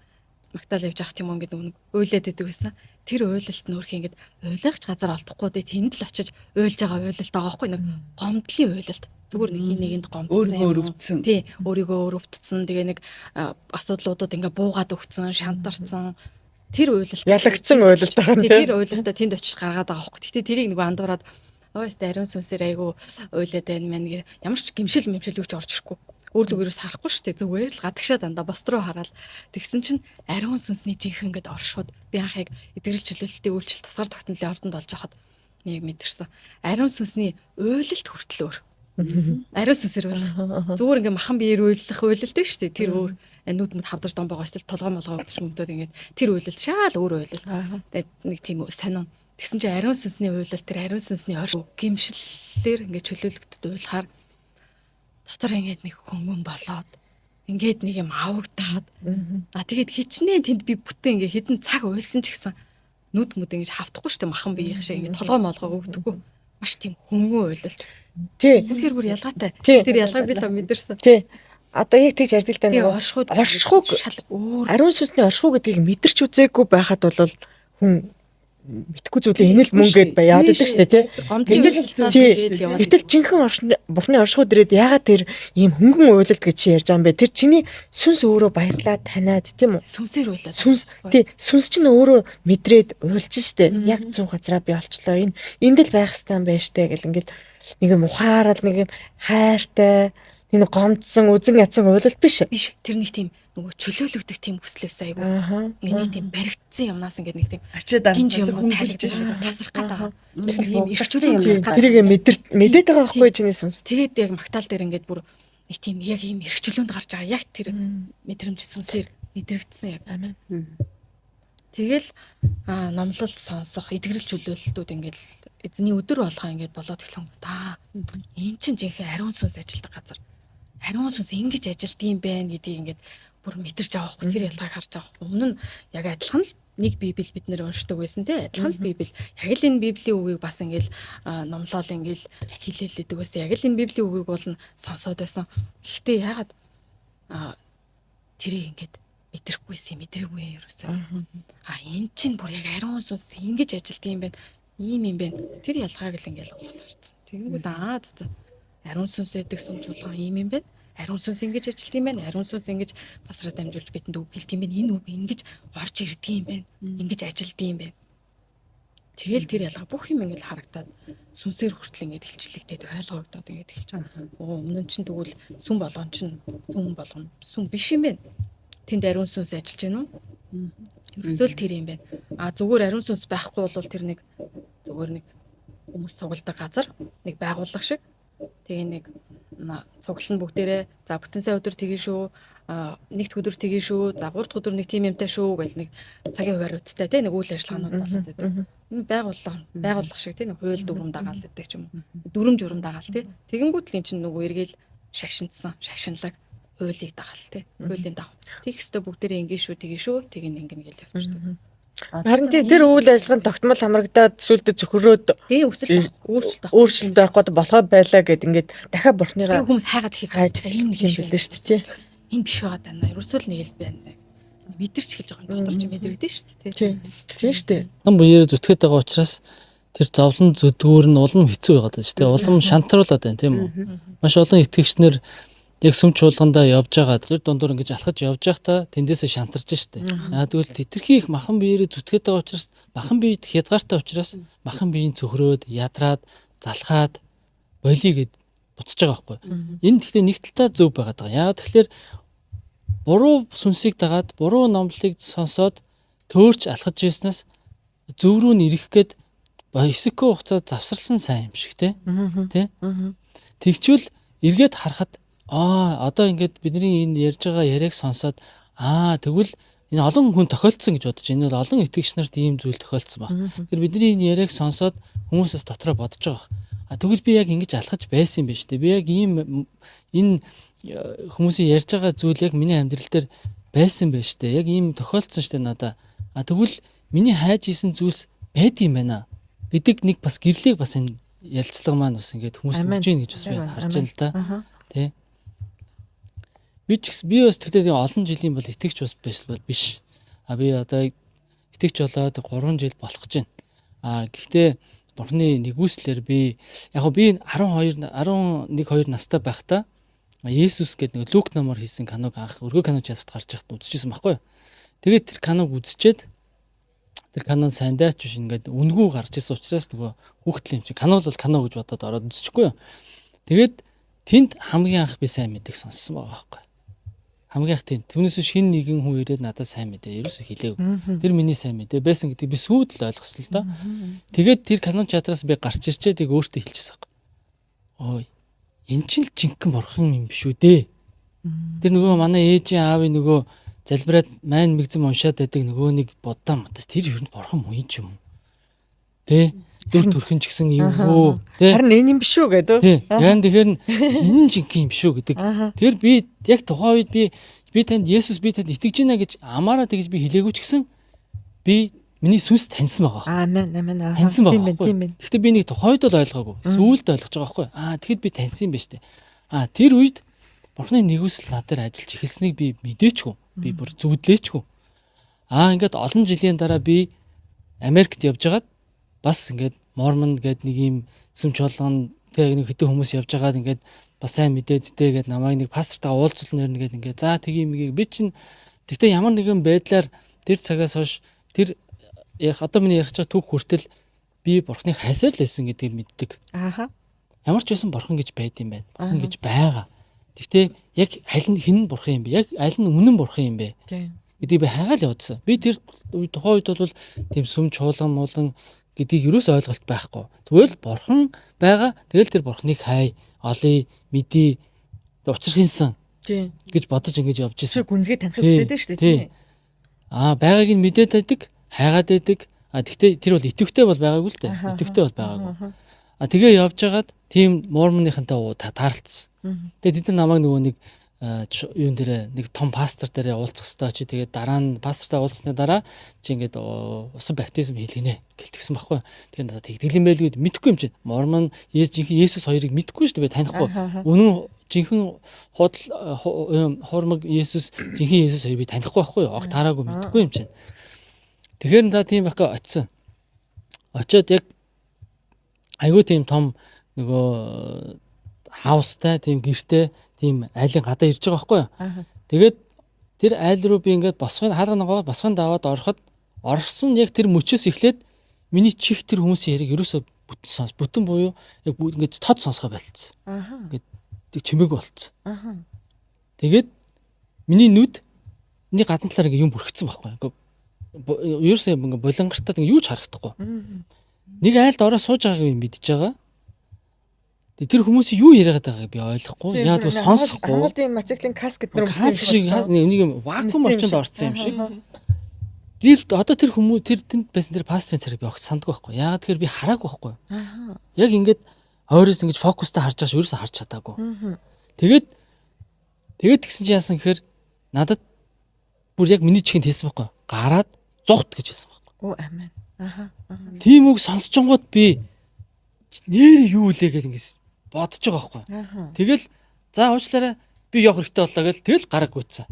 магтаал явж явах юм ингээд нэг уйлаад идэг байсан. Тэр уйлалт нь өөрхий ингээд уйлгах газар олдохгүй тэнд л очиж уйлж байгаа уйлалт байгаа байхгүй нэг гомдлын уйлалт. Зүгээр нэг хин нэгэнд гомдсон юм. Өвдсөн. Тий, өөрийгөө өвдсөн. Тэгээ нэг асуудлуудад ингээд буугаад өгцөн, шантарсан. Тэр уйлалт Ялагдсан уйлалт байгаа нь тэр уйлалтаа тэнд очиж гаргаад байгаа байхгүй. Гэтэ тэрийг нэг андуураад өөстэй ариун сүнсээр айгу уйлаад байна мэн гэ ямар ч гимшил юу ч орж ирэхгүй. Өөр дүгээрээс харахгүй шүү дээ. Зүгээр л гадагшаа дандаа бост руу хараад тэгсэн чинь ариун сүнсний жинхэнэ ингээд оршууд би анхыг эдгэрэл чөлөөлтийн үйлчлэл тусгаар тогтнолын ордонд болж хахад нэг мэдэрсэн. Ариун сүнсний уйлалт хүртэл өөр. Ариун сүнсээр уйлах. Зүгээр ингээд махан биеэр уйлах уйлалт дээ шүү дээ. Тэр өөр нүд мэд хавдаж домбогоо эсвэл толгой молгоо өвдөж мөдөд ингээд тэр уйлалт шаал өөр уйлал. Тэгээд нэг тийм сонин. Тэгсэн чинь ариун сүнсний уйлалт тэр ариун сүнсний орш гимшлэлээр ингээд чөлөөлөгдөд уйлахаар дотор ингээд нэг хөнгөн болоод ингээд нэг юм авагдаад тэгээд хичнээн тэнд би бүтэн ингээд хэдэн цаг уйлсан ч гэсэн нүд мүд ингэж хавтахгүй шүү дээ махан биеийн шиг ингээд толгой молгоо өвдөггүй маш тийм хөнгөн уйлалт Тий. тэр бүр ялгаатай тэр ялгааг би л мэдэрсэн Тий. Одоо яг тэгж ярьдаг л да тэгээ нэг оршихуйг шал өөр ариун сүнсний оршихуй гэдгийг мэдэрч үзээгүй байхад бол хүн мэдхгүй зүйлээ энэ л мөнгөд баяад байдаг шүү дээ тий. Гэтэл жинхэнэ бурхны оршихуй дээрээ ягаад тэр ийм хөнгөн уйлалт гэж чи ярьж байгаа юм бэ? Тэр чиний сүнс өөрөө баярлаад таниад тийм үү? сүнсээр уйлаад Сүнс тий сүнс чинь өөрөө мэдрээд уйлж штэ. Яг зөв газараа би олчлоо. Энд л байх хэрэгтэй юм байна штэ гэл ингээл нэг юм ухаарал нэг юм хайртай энэ гомдсон үзэн ядсан уйлалт биш. тэр нэг тийм нөгөө чөлөөлөгдөх тийм хүслээс айгу нэг тийм баригдсан юмнаас ингээд нэг тийм Ачаад гинж юм хүн тайлж хэлж байгаа тасрах гэдэг. Тийм Ирчүүлэн Тэрийг мэдээд байгаа байхгүй чиний сүнс. тэгээд яг магтаал дээр ингээд бүр нэг тийм яг ийм ирчүүлэнд гарч байгаа яг тэр мэдрэмж сүнсээр мэдрэгдсэн яг. Амен. Тэгэл номлол сонсох, эдгэрэл чөлөөлтүүд ингээд эзний өдөр болгоо ингээд болоод эхлэн энэ чинь жинхэнэ ариун сүнс ажилладаг газар. Ариун сүнс ингэж ажилдсан байх гэдгийг ингээд бүр мэдэрч байгаа хгүй тэр ялгааг харж байгаа хгүй. Өмнө нь яг адилхан л нэг библ бид нэр уншдаг байсан те адилхан л библ яг л энэ библийн үгийг бас ингээл номлол ингээл хэлэлээдэг байсан. Яг л энэ библийн үгийг бол сонсоод байсан. Гэхдээ ягаад тэрийг ингээд мэдрэхгүйсэн мэдрээгүй ерөөсөө. Энэ чинь бүр яг ариун сүнс ингэж ажилдсан юм байна. Ийм юм байна. Тэр ялгааг л ингээл харсан. Тэгэнгүүт ариун сүнс гэдэг сүм чуулган ийм юм байна. Ариун сүнс ингэж ажилт юм байна. Ариун сүнс ингэж басраа дамжуулж бидэнд үг хэлт юм байна. Энэ үг ингэж орж ирдэг юм байна. Ингэж ажилт юм байна. Тэгэл тэр ялгаа бүх юм ингэж харагдаад сүнсээр хүртэл ингэж илчлэгдээд ойлгогдоод ингэж эхэлж байгаа. Өмнө нь чинь тэгвэл сүм болгон чинь сүм биш юм байна. тэнд ариун сүнс ажиллаж байна уу? Ерөөсөө л тэр юм байна. Зүгээр ариун сүнс байхгүй бол тэр нэг зүгээр нэг хүмүүс цугладаг газар, нэг байгууллага шиг. Тэгээ нэг цуглал нь бүгдээрээ за бүтэн сая өдөр тгий шүү, нэгд өдөр тгий шүү, за 3 дахь өдөр нэг тим юмтай шүү гэл нэг цагийн хуваарьудтай тий нэг үйл ажиллагаанууд болоод байдаг. Байгууллага шиг тий нэг хууль дүрм дагаал гэдэг ч юм уу. Дүрм журм дагаал тий. Тэгэнгүүт л эн чинь нөгөө эргээл шашинлаг хуулийг дагаал тий. Хуулийн дагав. Тэгэх ёстой бүгдээрээ ингэ шүү, тгий шүү, тэгин ингэ гэж явчихдаг. Харин тэр үйл ажиллагаанд тогтмол хамрагдаад сүлдө зөвхөрөөд өөрчлөлт байхгүй болохоо байлаа гэд ингээд дахиад бурхныгаа хүмүүс хайгаад хэлж энэ юм билээ шүү дээ. Энэ биш байгаа даа. Ерөөсөө л нэг л байна. Мэдэрч эхэлж байгаа юм. Дотор ч мэдрэгдэн шүү дээ. Тийм шүү дээ. Ном буяар зүтгээд байгаа учраас тэр зовлон зүдгүүр нь улам хэцүү байгаад байна шүү дээ. Улам шантруулаад байна тийм үү? Маш олон итгэгчнэр яг сүм чуулгандаа явж байгаа тэр дундуур ингэж алхаж явж байхдаа тэндээсээ шантарч штэ. Тэгвэл хитрхи их махан биеэрээ зүтгээд байгаа учраас махан биед хязгаартай учраас махан биеийн цөхрөөд ядраад залхаад болий гэд буцаж байгаа байхгүй. Энэ гэхдээ нэг талдаа зөв байгаад байгаа. Яагаад тэгэхээр буруу сүнсийг дагаад буруу номлолыг сонсоод төөрч алхаж ирснээс зөв рүү нь ирэх гээд хэсэггүй хугацаад завсарлсан сайн юм шиг тий. Тэгчвэл эргээд харахад одоо ингээд бидний энэ ярьж байгаа яриаг сонсоод тэгвэл энэ олон хүн тохиолдсон гэж бодож энэ бол олон итгэгч нарт ийм зүйл тохиолдсон баг. Тэгэхээр бидний энэ яриаг сонсоод хүмүүсээс дотроо бодож байгаа. Тэгвэл би яг ингэж алхаж байсан юм байна шүү дээ. Би яг ийм энэ хүмүүсийн ярьж байгаа зүйл яг миний амьдрал дээр байсан байна шүү дээ. Яг ийм тохиолдсон шүү дээ надаа. Тэгвэл миний хайж исэн зүйлс байд юм байна гэдэг нэг бас гэрлийг бас энэ ярилцлага маань бас ингээд хүмүүс өгж ийн гэж бас би харж байна л да. Тэ. Би бас тэгтээ олон жилийн бол итгэвч биш. Би одоо итгэвч болоод 3 жил болох гэж байна. Гэхдээ Бурхны нэгүслэр би 11 2 настай байхдаа Есүс гэдэг нэг Лук номоор хийсэн каног анх өргөө каног чадварт гарч яхад үзчихсэн байхгүй юу. Тэгээд тэр каног үзчихэд тэр канон сайндаач биш ингээд үнгүү гарч ирсэн учраас нөгөө хүүхдэл юм чи канал бол кано гэж бодоод ороод үзчихгүй юу. Тэгээд тэнд хамгийн анх би сайн мэдээг сонссон байгаа байхгүй. Хамгийн их тийм. Түүнээс шинэ нэгэн хүн ирээд надад сайн мэдээ. Ерөөсө хэлээгүй. Тэр миний сайн мэдээ байсан гэдэг би сүйд л ойлгосон л доо. Тэгээд тэр канон чадраас би гарч ирчээ тийг өөртөө хэлчихсэн байхгүй. Энэ чинь л жинхэнэ бурхан юм биш үү дээ. Тэр нөгөө манай ээжийн аавын нөгөө залбираад майн мэгзэм уншаад байдаг нөгөө нэг боддоо матас тэр ер нь бурхан муу юм ч юм уу. Тэ? Дүр төрхөн ч гэсэн юм уу. Харин энэ юм биш үү гэдэг. Яг тэгэхээр энэ жинхэнэ юм биш үү гэдэг. Тэр би яг тухайн үед би танд Есүс би танд итгэж байна гэж амаараа тэгж би хэлээгүй ч гэсэн би миний сүнс таньсан байгаа. Амен. Таньсан байгаа. Гэхдээ би нэг тухайн үед л ойлгоогүй. Сүүлд ойлгож байгаа байхгүй. Тэгэхэд би таньсан юм байна штэ. Тэр үед Бурхны нэгүсэл надад ажиллаж эхэлснийг би мэдээчгүй. Би бүр зүудлээчгүй. Ингээд олон жилийн дараа би Америкт явж байгаад бас ингээд Мормон гэдэг нэг юм сүм чуулган тэг нэг хэдэн хүмүүс явж байгаад ингээд бас сайн мэдээдтэй гэдэг намайг нэг пастортаа уулзуулна нэгэд ингээд за тгий мгийг би чинь тэгтээ ямар нэгэн байдлаар тэр цагаас хойш тэр одоо миний ярих чад түүх хүртэл би Бурхныг хайсаар л байсан гэдгийг мэддэг. Ямар ч байсан бурхан гэж байд юм байна. Бурхан гэж байгаа. Гэхдээ яг аль нь хэн бурхан юм бэ? Яг аль нь үнэн бурхан юм бэ? Гэдгийг би хайгаал явуулсан. Би тэр тухайн үед бол тийм сүм чуулган муулан гэдгийг юусоо ойлголт байхгүй. Зүгээр л бурхан байгаа. Тэгэл тэр бурхныг хай, олъё, мэдээ, учрахынсан гэж бодож ингэж явж ирсэн. Гүнзгий таних хүсэж шүү дээ. Байгааг нь мэдээд байдаг, хайгаад байдаг. Гэхдээ тэр бол итгэвтэй бол байгаагүй л дээ. Итгэвтэй бол байгаагүй. Тэгээ явж байгаад тийм мормоныхантай таарлцсан. Тэгээ тэд намайг нөгөө нэг юун дээр нэг том пастор дээр уулзах хэрэгтэй чи тэгээд дараа нь пастортай уулзсны дараа чи ингээд усан баптизм хийлгэнэ гэлтгсэн байхгүй. Тэгээд надад тэгтгэл юм байлгүй мэдэхгүй юм чинь. Мормон Есүс хоёрыг мэдэхгүй шүү дээ танихгүй. Үнэн жинхэнэ хормог Есүс жинхэнэ Есүс хоёрыг би танихгүй байхгүй. Огт хараагүй мэдэхгүй юм чинь. Тэгэхээр за тийм байхгүй очисон. Очоод яг айгүй тийм том нөгөө хаустай тийм гэртэй тийм айлын гадаа ирж байгаа байхгүй юу. Тэгээд тэр айл руу би ингээд босгонд даваад орсон яг тэр мөчөөс эхлээд миний чих тэр хүмүүсийн яриг ерөөсө бүтэн буюу яг ингээд тод сонсгоо байлцсан. Ингээд чимээг болцсон. Тэгээд миний нүд Эний гадна талаар ингээ юм бүрхсэн байхгүй. Ингээ ерөөсөө ингээ булангартаад ингээ юу ч харагдахгүй. Нэг айлд ороо сууж байгааг би мэдж байгаа. Тэр хүмүүсийн юу яриад байгааг би ойлгохгүй. Яг л сонсохгүй. Хангалтын мотоциклын каск гэдэг Каск шиг нэг юм вакуум орчинд орсон юм шиг. Би одоо тэр хүмүүс тэнд байсан тэр пастрын царийг би огт сандгүй байхгүй. Яагаад тэгэхээр би хараагүй байхгүй. Яг ингээд ойроос ингэж фокустай харж байгаа ш ерөөсөө харж чадаагүй. Тэгээд тэгсэн чи яасан гэхээр надад бүр яг миний чихэнд хэлсэн байхгүй. Гараад зогт гэж хэлсэн байхгүй. Оо амен. Тийм үг сонсчонгууд би нэр юу лээ гэж ингэж бодож байгаа байхгүй. Тэгэл за уучлаарай би явах хэрэгтэй боллоо гэл тэгэл гараг гүйцсэн.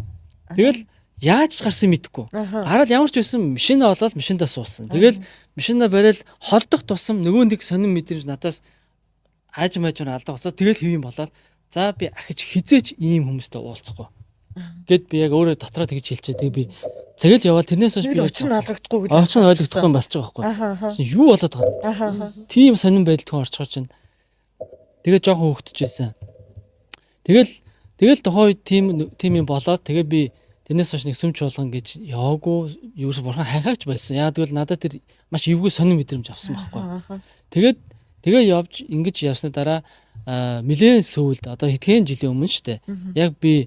Тэгэл яаж гарсан мэдэхгүй. Гараад ямар ч байсан машинаа олоод машиндаа суусан. Тэгэл машинаа барайл холдох тусам нөгөө нэг сонин мэдрэмж надаас аажмаажаар алдаа гоцоо тэгэл хэвэн болоод за би ахиж хизээч ийм хүмүүстэй уулзахгүй. Гэт би яг өөрөө дотроо тэгж хэлчихээ. Тэгээ би цагэл яваад тэрнээс хойш би Учир нь ойлгохдохгүй гэж. Очир нь ойлгохдохгүй юм болчих واخгүй. Юу болоод байгаа юм? Тийм сонин байдалд хүн орчхоор чинь тэгээ жоохон хөөгдөж байсан. Тэгэл тухайн үед тийм юм болоод тэгээ би тэрнээс хойш нэг сүм чуулган гэж яваагүй юус бурхан хайхаач байсан. Яа тэгвэл надад тэр маш эвгүй сонин мэдрэмж авсан байхгүй. Тэгээ явж ингэж явсны дараа нэлээд сүүлд одоо хэдхэн жилийн өмнө штэ. Яг би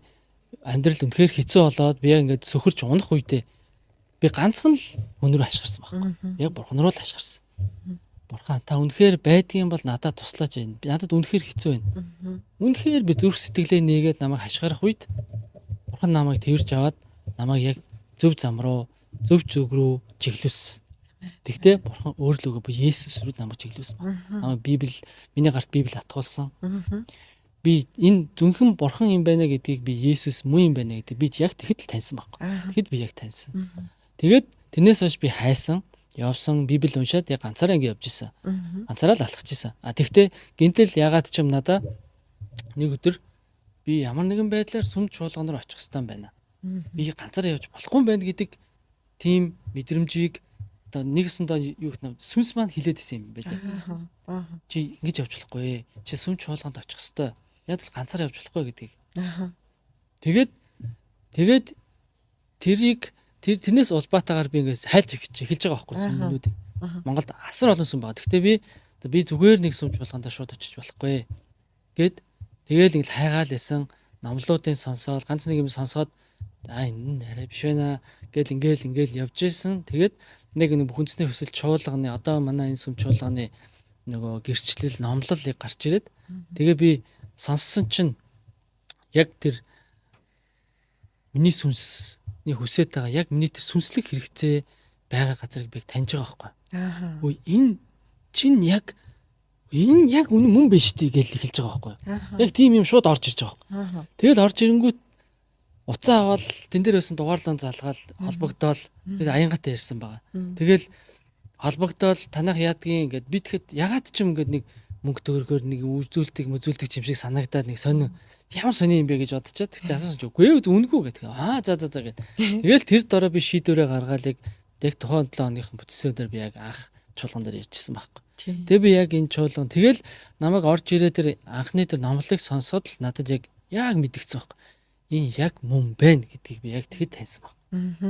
амьдрал үнэхээр хэцүү болоод би яг ингээд сөхөрч унах үедээ би ганцхан л өнөр ашгарсан байхгүй. Яг бурхан руу л ашгарсан. Бурхан та үнэхээр байдгийн бол надад туслаач байна. Надад үнэхээр хэцүү байна. Үнэхээр би зүрх сэтгэлээ нээгээд намайг хашгирах үед бурхан намайг тэрж аваад намайг яг зөв зам руу, зөв зүг рүү чиглүүлсэн. Тэгтээ бурхан өөр л үгүй Есүс рүү намайг чиглүүлсэн. Намайг миний гарт Библи атгуулсан. Би энэ зөвхөн бурхан юм байна гэдгийг би Есүс муу юм байна гэдэг би яг тэгэхэд л таньсан байхгүй. Тэгэхэд би яг таньсан. Тэгээд тэрнээс хойш би хайсан, явсан, Библи уншаад яг ганцаараа ингэ явж исэн. Ганцаараа л алхаж исэн. Тэгтээ гинтэл ягаад ч юм надаа нэг өдөр би ямар нэгэн байдлаар сүм чуулганаар очих хэрэгтэй байна. Би ганцаараа явж болохгүй юм байна гэдэг тийм мэдрэмжийг одоо нэгсэндээ юу гэх юм сүнс маань хилээд исэн юм байлээ. Чи ингэж явж болохгүй. Чи сүм чуулганд очих хэрэгтэй. Яг л ганцаар явж болохгүй гэдгийг. Тэгээд тэрнээс улбаатаагаар би ингээс хайлт эхэлж байгаа байхгүй сүмнүүд. Монголд асар олон сүм байгаа. Гэхдээ би зүгээр нэг сүм чуулгандаа шууд очиж болохгүй. Тэгэл ингээл хайгаал исэн номлуудын сонсоод ганц нэг юм сонсоод энэ арай биш байна гэл ингээл явж исэн. Тэгээд нэг бүхэнцний хөсөл чуулганы одоо манай энэ сүм чуулганы нөгөө гэрчлэл номлолыг гарч ирээд тэгээ би сонссон чинь яг тэр миний сүнсний хүсэж байгаа яг миний тэр сүнслэг хэрэгцээ байгаа газрыг би таньж байгаа байхгүй. Энэ чинь яг мөн биш тий гэж эхэлж байгаа байхгүй. Яг тийм юм шууд орж ирж байгаа байхгүй. Тэгэл орж ирэнгүүт уцаа аваад тэн дээр байсан дугаарлон залгаал холбогдоол аянгаатай ярьсан байгаа. Тэгэл холбогдоол танах яадгийн ингээд би тэгэхэд ягаад ч юм ингээд нэг мөнгө төгрөгөөр нэг үзүүлдэг юм шиг санагдаад нэг сонин ямар сони юм бэ гэж бодчиход тэгтээ асуусан ч үгүй үнэгүй гэдэг. За гэд. Тэгэл тэр дороо би шийдвэрээ гаргаал яг тухайн 7 оныхон бүтцсээр би яг анх чуулган дээр ярьжсэн байхгүй. Тэгээ би яг энэ чуулган тэгэл намайг орж ирээ тэр анхны тэр номлыг сонсоод л надад яг мэдгдсэн байхгүй. Энэ яг мөн байна гэдгийг би яг тэгэхэд таньсан баг.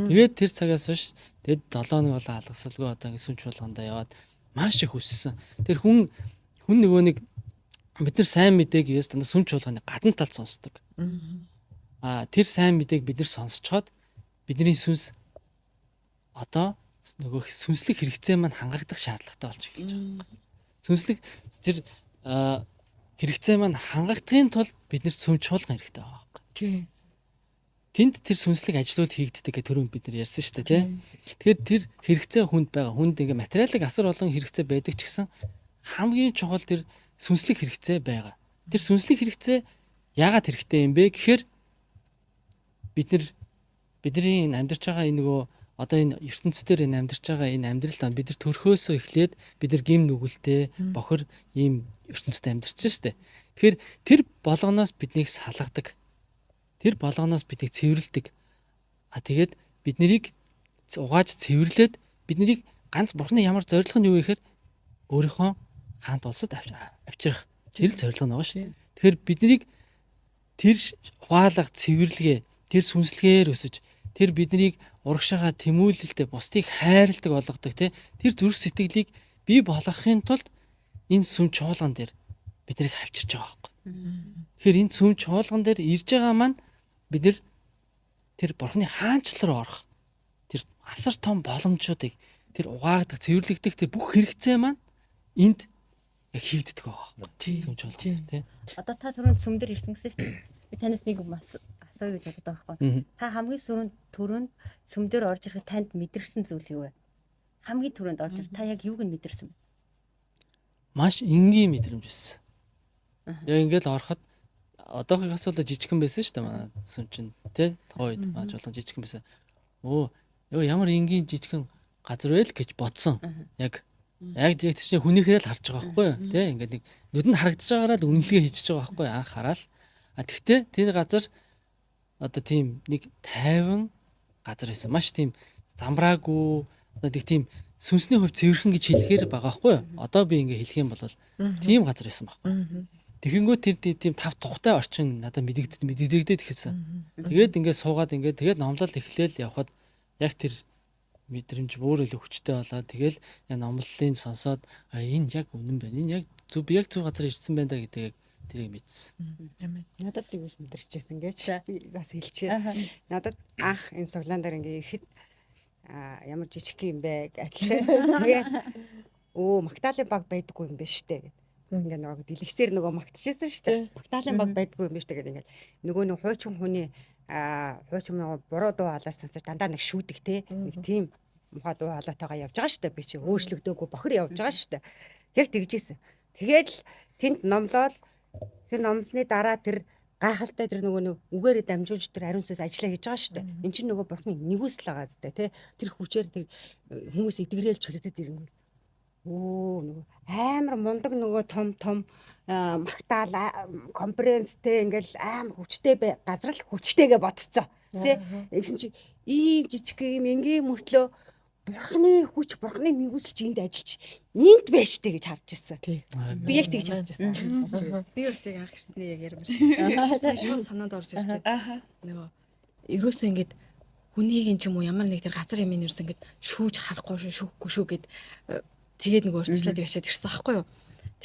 Тэгээд тэр цагаас хойш тэгээд 7 хоног болоо алгасалгүй одоо ингэ сүм чуулгандаа яваад маш их хүссэн. Тэр хүн нөгөө нэг бид нар сайн мэдээг яс дандаа сүм чуулганы гадна талд сонсдог. Тэр сайн мэдээг бид нар сонсцоход бидний сүнс одоо нөгөө сүнслэг хэрэгцээ маань хангагдах шаардлагатай болж эхэлж байгаа. Сүнслэг тэр хэрэгцээ маань хангагдахын тулд бид нар сүм чуулган хэрэгтэй байгаа. Тэнд тэр сүнслэг ажлууд хийгддэг гэх төрөнд бид нар ярьсан шүү дээ тий. Тэгэхээр тэр хэрэгцээ хүнд байгаа. Хүнд ингээ материалын асар олон хэрэгцээ байдаг ч гэсэн хамгийн чухал тэр сүнслэг хэрэгцээ байгаа. Тэр сүнслэг хэрэгцээ яагаад хэрэгтэй юм бэ гэхээр бидний амьдарч байгаа энэ нөгөө одоо энэ ертөнцийн энэ амьдарч байгаа энэ амьдрал бид нар төрхөөсөө эхлээд бид нар гим нүгэлтэй бохор ийм ертөнцид амьдарч шүү дээ. Тэгэхээр тэр болгоноос биднийг салгадаг. Тэр болгоноос биднийг цэвэрлэдэг. Тэгээд бид нарыг угааж цэвэрлээд биднийг ганц бурхны ямар зорилго нь юу гэхээр өөрийнхөө хаант улсад авчрах. Тэр л зорилго нь байгаа шүү дээ. Тэгэхээр биднийг тэр угаалга цэвэрлэгээ тэр сүнслэгээр өсөж тэр биднийг урагшаага тэмүүлэлтэй бусдыг хайрладаг болгодог тий. Тэр зүрх сэтгэлийг бий болгохын тулд энэ сүм чуулган дээр биднийг авчирч байгаа байхгүй. Тэгэхээр энэ сүм чуулган дээр ирж байгаа маань бид нар тэр бурхны хаанчлал руу орох тэр асар том боломжуудыг тэр угаагдаг, цэвэрлэгдэх тэр бүх хэрэгцээ маань энд яг хийгддэг байгаа байхгүй. Сүм чуулган дээр тий. Одоо та түрүүнд сүмдэр ирсэн гэсэн шүү дээ. Би танаас нэг асууя гэж боддог байхгүй. Та хамгийн түрүүнд сүмдэр орж ирэхэд танд мэдэрсэн зүйл юу вэ? Хамгийн түрүүнд орж ирэх та яг юуг нь мэдэрсэн бэ? Маш энгийн мэдрэмж байсан. Яг ингээд ороход одоохоос бол жижигхэн байсан шүү дээ манай сүм чинь тий. Тоо үед маш болгон жижигхэн байсан. Өө ямар энгийн жижигхэн газар вэ л гэж бодсон. Яг тэр чинь хүнийхээ л харж байгаа байхгүй юу тий. Ингээд нэг нүдэнд харагдаж байгаараа л үнэлгээ хийчихэж байгаа байхгүй анх хараад. Тэгтээ тэр газар одоо тийм нэг тайван газар байсан. Маш тийм замбраагүй одоо нэг тийм сүнсний хувь цэвэрхэн гэж хэлэхээр байгаа байхгүй юу. Одоо би ингээ хэлэх юм бол тийм газар байсан байхгүй. Тэгэнгүүт тэр тийм тав тухтай орчин надад мэдэгдээд ихсэн. Тэгээд ингээд суугаад ингээд тэгээд номлол эхлээл явхад яг тэр мэдрэмж бүр илүү хүчтэй болоод тэгэл яг номлолын сонсоод энэ яг үнэн байна. Энэ яг зөв би яг зөв газар ирсэн байна да гэдэг тэрийг мэдсэн. Надад тийм мэдэрчээсэн гэж би бас хэлчихээ. Надад анх энэ суглаан дээр ингээ ирэхэд ямар жижиг юм бэ гэхлээр тэгээд Магдалины баг байдаггүй юм байна штэ гэдэг. Ингээ нөгөө дэлгэсээр нөгөө магтчихсэн штэ. Магдалины баг байдаггүй юм байна штэ гэдэг. Ингээ нөгөө нэг хуучин хүний хуучин нөгөө буруу дуу хоолой сонсож дандаа нэг шүүдэг те. Нэг тийм муха дуу хоолойтойгоо явж байгаа штэ. Би чи өөрчлөгдөөгүй бохор явж байгаа штэ. Яг тэгжсэн. Тэгээд л тэнд номлол тэр номлосны дараа тэр гайхалтай тэр нөгөө нэг үгээрээ дамжуулж тэр ариун сүнс ажиллаа хийж байгаа шүү дээ. Энд чинь нөгөө бурхны нэгүсэл байгаа зү тэ. Тэр хүчээр тэр хүмүүс эдгрээл чөлөөдөд ирнэ. Нөгөө амар мундаг нөгөө том магтаал конференцтэй ингээл амар хүчтэй газар л хүчтэйгээ бодцоо. Тэ. Тэгсэн чи ийм жижиг юм энгийн мөртлөө бурхны хүч, бурхны нэгүсэл чи энд ажиллаж энд байж тээ гэж харж ирсэн. Би яг тэгж харж ирсэн. Би бас яг анх ирсний яг ярмаар шээ. Шууд санаанд орж ирж байна. Нөгөө ерөөсөө ингэж хүнийг юм ч юм уу ямар нэг тэр газар юм ерөөсөө ингэж шүүж харахгүй шүүхгүй шүү гэд тэгээд нөгөө урьдчилаад ячаад ирсэн аахгүй юу.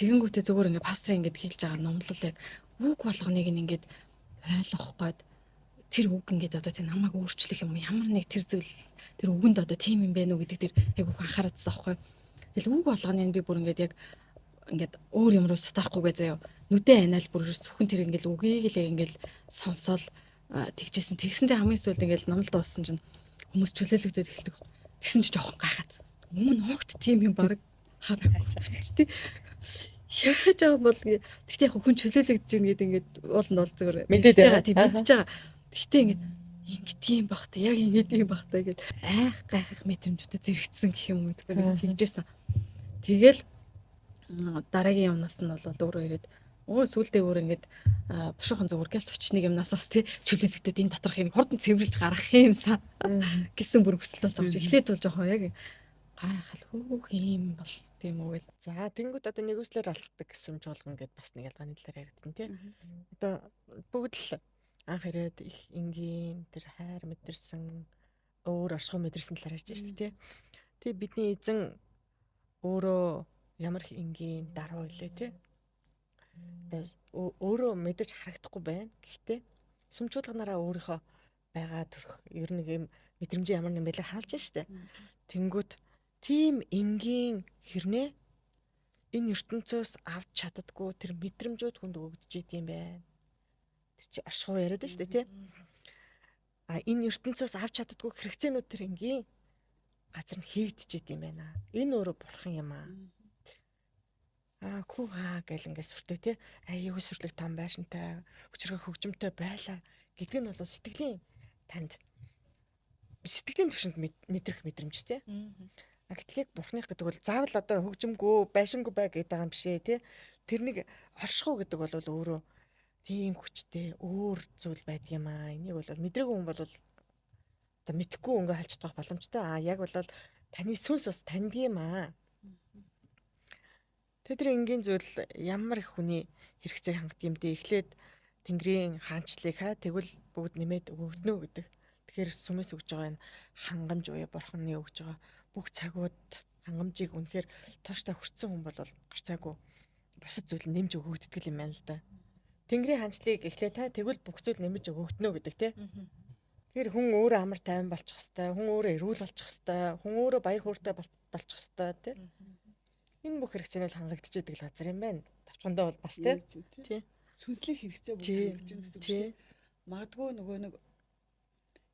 Тэгэнгүүтээ зөвөр ингэ пастор ингэж хэлж байгаа номлол яг үг болгоныг ингэж ойлгох гээд тэр үг ингээд одоо тэр намайг өөрчлөх юм ямар нэг тэр зүйл тэр үгэнд одоо тийм юм бэ нү гэдэг тэр айгүйх анхаараадсан аахгүй. Тэгэл үг болгоныг би бүр ингээд яг ингээд өөр юм руу сатарахгүйгээ заяа. Нүдэн анаал бүр зөвхөн тэр ингээд үгийг л ингээд сонсоол тэгжсэн. Тэгсэн чинь хамгийн сүүлд ингээд номлол дууссан чинь хүмүүс чөлөөлөгдөд эхэлдэг. Тэгсэн чинь жоохон гайхаад. Өмнө огт тийм юм баг хараач тий. Яаж байгаа бол тэгтээ яг хүн чөлөөлөгдөж гин гэдэг ингээд ууланд бол зүгээр мэдээж байгаа тийм мэдж байгаа. Гэхдээ ингэ тийм багтаа яг ингэ тийм багтаа гэд гайхах мэдрэмжүүдэд зэрэгцсэн гэх юм уу гэдэг тэгжсэн. Тэгэл дараагийн юмнаас нь бол өөрөө ирээд сүүлдээ өөр ингэж бушуухан зүгээр газ өчнийг юмнаас бас тий чөлөөлөгдөд энэ доторх юм хурдан цэвэрлж гаргах юмсан гэсэн бүр хүсэл болсон. Эхлээд бол жоохон яг гайхал хөөх юм бол тийм үү. За тэнгууд одоо нэгүслэр алддаг гэсэн чуулган гэдээ бас нэг ялгааны талаар яригдэн тий. Одоо бүгд л анх ирээд их энгийн тэр хайр мэдэрсэн өөр оршихуй мэдэрсэн талаар ярьж байна шүү дээ тий. Бидний эзэн өөрөө ямар их энгийн даруй илээ тий. Өөрөө мэдэж харагдахгүй байна. Гэхдээ сүмчуулганараа өөрийнхөө байгаа төрх ер нь юм мэдрэмжийн ямар нэг байлаар хаалж штэ. Тэнгүүт тийм энгийн хэрнээ энэ ертөнцөөс авч чаддаггүй тэр мэдрэмжүүд хүнд өгдөж идэм байх. Тэр чи оршихуй яриад штэ тий. Энэ ертөнцөөс авч чаддаггүй хэрэгцээнүүд тэр энгийн газар нь хийгдэж идэм байна. Энэ өөрөө бурхан юм аа. Хүүхаа гэл ингээд сүртэй тий. Аюу сүрлэг том байшинтай, хүчрэг хөгжимтэй байлаа гэдэг нь бол сэтгэлийн танд сэтгэлийн төвшөнд мэдрэх мэдрэмж тий. Гэтэл бурхных гэдэг бол заавал одоо хөгжимгүй, байшингүй бай гэдэг юм бишээ тий. Тэрнийг оршихуй гэдэг бол өөрөө тийм хүчтэй өөр зүйл байдаг юм аа. Энийг бол мэдрээгүй хүн бол одоо мэдхгүй ингээ халж чадах боломжтой. Яг бол таны сүнс бас танд юм аа. Тэр энгийн зүйл ямар их хүний хэрэгцээ хангад юм дээ. Эхлээд Тэнгэрийн хаанчлалыг хаа тэгвэл бүгд нэмээд өгөгднө гэдэг Тэгэхээр сүмээс өгж байгаа энэ хангамж буюу бурхны өгж байгаа бүх цагууд хангамжийг үнэхээр тууштай хүртсэн хүн бол гарцаагүй бусад зүйл нэмж өгөгддөг юм байна л да. Тэнгэрийн хандлыг эхлээ та тэгвэл бүх зүйл нэмж өгөгднө гэдэг тий. Тэгэхээр хүн өөрөө амар тайван болчих хэвээр, хүн өөрөө эрүүл болчих хэвээр, хүн өөрөө баяр хөөртэй болчих хэвээр тий. Энэ бүх хэрэгцээнэл хангагдчихэдэг л газар юм байна. Тавчхандаа бол бас тий. Сүнслэг хэрэгцээ бүр хангаж гэнэ гэсэн үг шүү дээ. Магадгүй нөгөө нэг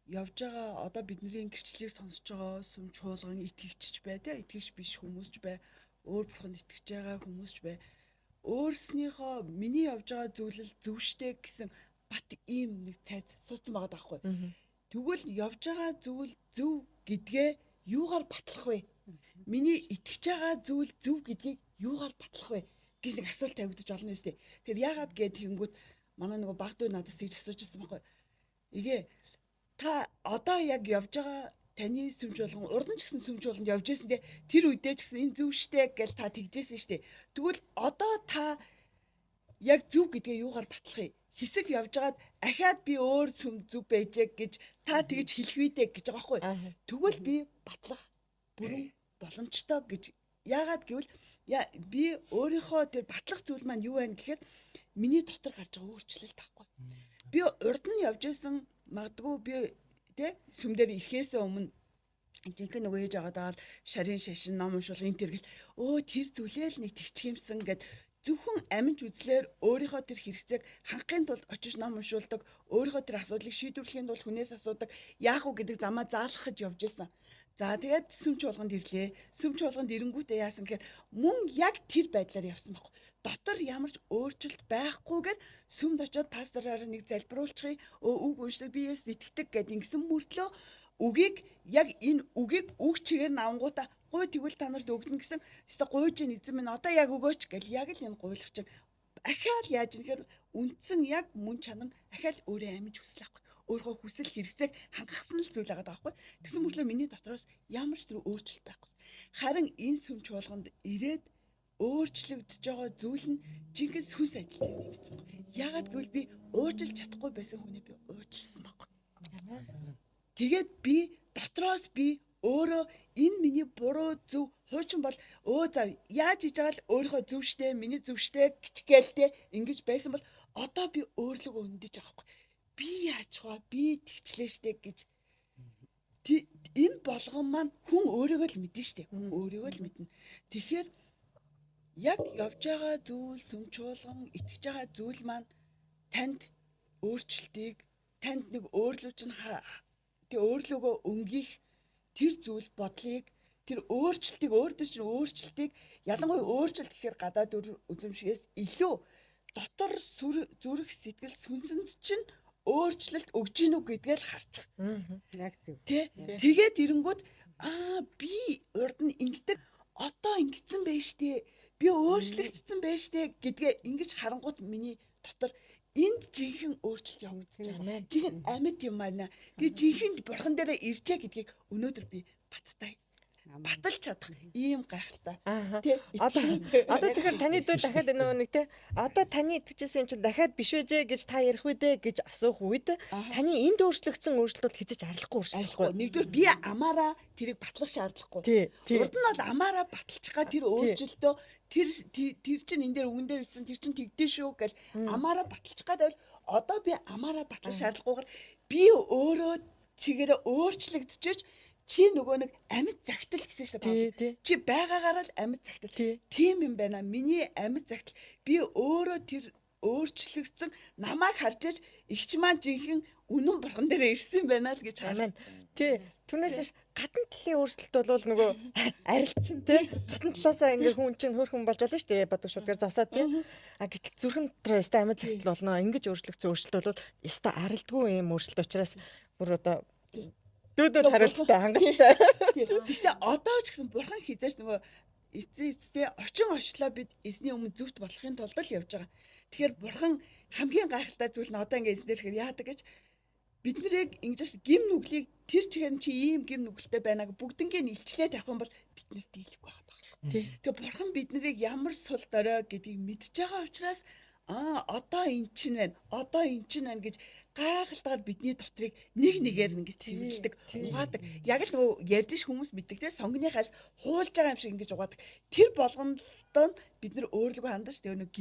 явж байгаа одоо бидний гэрчлэлийг сонсож байгаа сүм чуулган итгэгчч бай тий, итгэгч биш хүмүүсч бай, өөр бурханд итгэж байгаа хүмүүсч бай. Өөрснийхөө миний явж байгаа зүйлэл зөв штэ гэсэн бат ийм нэг цайз суудсан байгаа даахгүй. Тэгвэл явж байгаа зүйл зөв гэдгээ юугаар батлах вэ? Миний итгэж байгаа зүйл зөв гэдгийг юугаар батлах вэ гэж нэг асуулт тавигдаж олно үстэй. Тэгэхээр яагаад гээд тэгэнгүүт манай нөгөө баг дүү надаас тэгж асууж байсан байхгүй. Игээ та одоо яг явж байгаа таны сүмж болгон урдан ч гэсэн сүмж болгонд явж исэн те тэр үедээ ч гэсэн энэ зөв штэ гэж та тэгжсэн штэ. Тэгвэл одоо та яг зөв гэдгээ юугаар батлах юм? Хэсэг явж байгаад ахаад би өөр сүм зүг байжээ гэж та тэгж хэлэх үедээ гэж байгаа байхгүй. Тэгвэл би батлах бүрэн боломжтой гэж яагаад гэвэл би өөрийнхөө тэр батлах зүйл маань юу вэ гэхээр миний дотор гарч байгаа өөрчлөлт таахгүй. Би урд нь явж исэн магадгүй би тэ сүм дээр ирэхээс өмнө жинхэнэ нөгөө ээж аваад шарын шашин ном уншвал энэ төр гэл тэр зүйлээ л нэг тэгчих юмсан гэд зөвхөн аминч үзлэр өөрийнхөө тэр хэрэгцээг хангахын тулд очиж ном уншуулдаг, өөрийнхөө тэр асуудлыг шийдвэрлэхийн тулд хүнээс асуудаг, яах вэ гэдэг замаа заалгахж явж исэн. За тэгээд сүмч болгонд ирлээ. Сүмч болгонд ирэнгүүтээ яасан гэхээр мөн яг тэр байдлаар явсан байхгүй. Дотор ямар ч өөрчлөлт байхгүйгээр сүмд очиод пастораар нэг залбируулчихъя. Үг уншдаг, биеэс итгэдэг гэд ингэсэн мөртлөө үгийг яг энэ үгийг үг чигээр навангуудаа гуй тэгвэл та нарт өгдөн гэсэн өстө гуйж ийн эзэн минь одоо яг өгөөч гэл яг л энэ гуйлах чинь ахаал яаж нэхэр үндсэн яг мөн чанар ахаал өөрөө амиж хүсэл авахгүй өөрөө хүсэл хэрэгцээг хангахсан л зүйл байгаа байхгүй. Тэгсэн мөртлөө миний дотроос ямар ч тэр өөрчлөлт байхгүй. Харин энэ сүмч болгонд ирээд өөрчлөгдөж байгаа зүйл нь жинхэнэ сүнс ажиллаж байгаа юм байна. Яагаад гэвэл би уучлж чадахгүй байсан хүнээ би уучлсан байхгүй. Тэгээд би дотроос би өөрөө энэ миний буруу зөв хуучин бол за яаж хийж байгаа л өөрийнхөө зөв штэ миний зөв штэ гिचгээлтэй ингэж байсан бол одоо би өөрлөгөө өндөж байгаа байхгүй. Би яаж хаа би тэгчлээ штэ гэж энэ болгон маань хүн өөрийгөө л мэднэ штэ. Хүн өөрийгөө л мэднэ. Тэгэхээр яг явж байгаа зүйл сүмчуулган итгэж байгаа зүйл маань танд өөрчлөлтийг танд нэг өөрлөж нь тэг өөрлөгөө өнгөх тэр зүйл бодлыг тэр өөрчлөлтийг өөртөө чинь өөрчлөлтийг ялангуяа өөрчлөлт гэхээр гадаад үзэмшгээс илүү дотор зүрх сэтгэл сүнсэнд чинь өөрчлөлт өгж гинүү гэдгээ л харчих. Яг зөв. Тэгээд ирэнгүүт би урд нь ингэдэг одоо ингэсэн байж тээ би өөрчлөгдсөн байж тээ гэдгээ ингэж харангуут миний дотор энд жинхэнэ өөрчлөлт явагдаж байгаа. Жинхэнэ амьд юм байна. Би жинхэнэ бурхан дээрээ иржээ гэдгийг өнөөдөр би баттай баталж чадах ийм гайхалтай. Тэ. Одоо тэгэхээр таны дүү дахиад нэг те одоо таны итгэжсэн юм чинь дахиад биш вэжээ гэж та ярих үедээ гэж асуух үед таны энд өөрчлөгдсөн өөрчлөлт бол хизэж арилахгүй өөрчлөхгүй. Нэгдүгээр би амаараа тэрийг батлах шаардлагагүй. Урд нь бол амаараа баталчих га тэр өөрчлөлтөө тэр чинь энэ дээр үгэн дээр бичсэн тэр чинь тэгдэж шүү гэл амаараа баталчих гад байвал одоо би амаараа батлах шаардлагагүйгээр би өөрөө чигээрээ өөрчлөгдөж чи нөгөө нэг амьд загтал гэсэн шүү дээ. Чи байгаагаараа л амьд загтал. Тийм юм байна. Миний амьд загтал би өөрөө тэр өөрчлөгдсөн намайг харж иж игч маань жинхэнэ үнэн бурхан дээр ирсэн байна л гэж хараа. Тий. Түүнээс гадна талын өөрчлөлт бол нөгөө арилчин тий. Гадна талаасаа ингээ хүн чинь хөрхөн болж байна шүү дээ. Бодог шүдгээр засаад тий. Гэтэл зүрхэн дотроо яста амьд загтал болно. Ингэж өөрчлөгдсөн өөрчлөлт бол яста арилдгүй юм өөрчлөлт учраас бүр одоо дүүдүүд хариулттай хангалттай. Гэхдээ одоо ч гэсэн бурхан хизээч нөгөө эцээ очин очлоо бид эзний өмнө зүвт болохын тулд л явж байгаа. Тэгэхээр бурхан хамгийн гайхалтай зүйл нь одоо ингээ эзнэр ихээр яадаг гэж бид нарыг ингэж гим нүглийг тэр чигээр чи ийм гим нүгэлтэй байна гэж бүгднгийн илчлээ тавих юм бол бид нэр дийлэхгүй байгаа. Тэгээ бурхан бид нарыг ямар сул дорой гэдгийг мэдж байгаа учраас одоо эн чинь байна. Одоо эн чинь байна гэж гайхалтайгаар бидний дотрыг нэг нэгээр ингэж цэвэрлдэг, угаадаг. Яг л нөгөө ярьж хүмүүс мэддэг те сонгоныхаас хуулж байгаа юм шиг ингэж угаадаг. Тэр болгондоо бид нар өөрлөгөө хандаж тэр нөгөө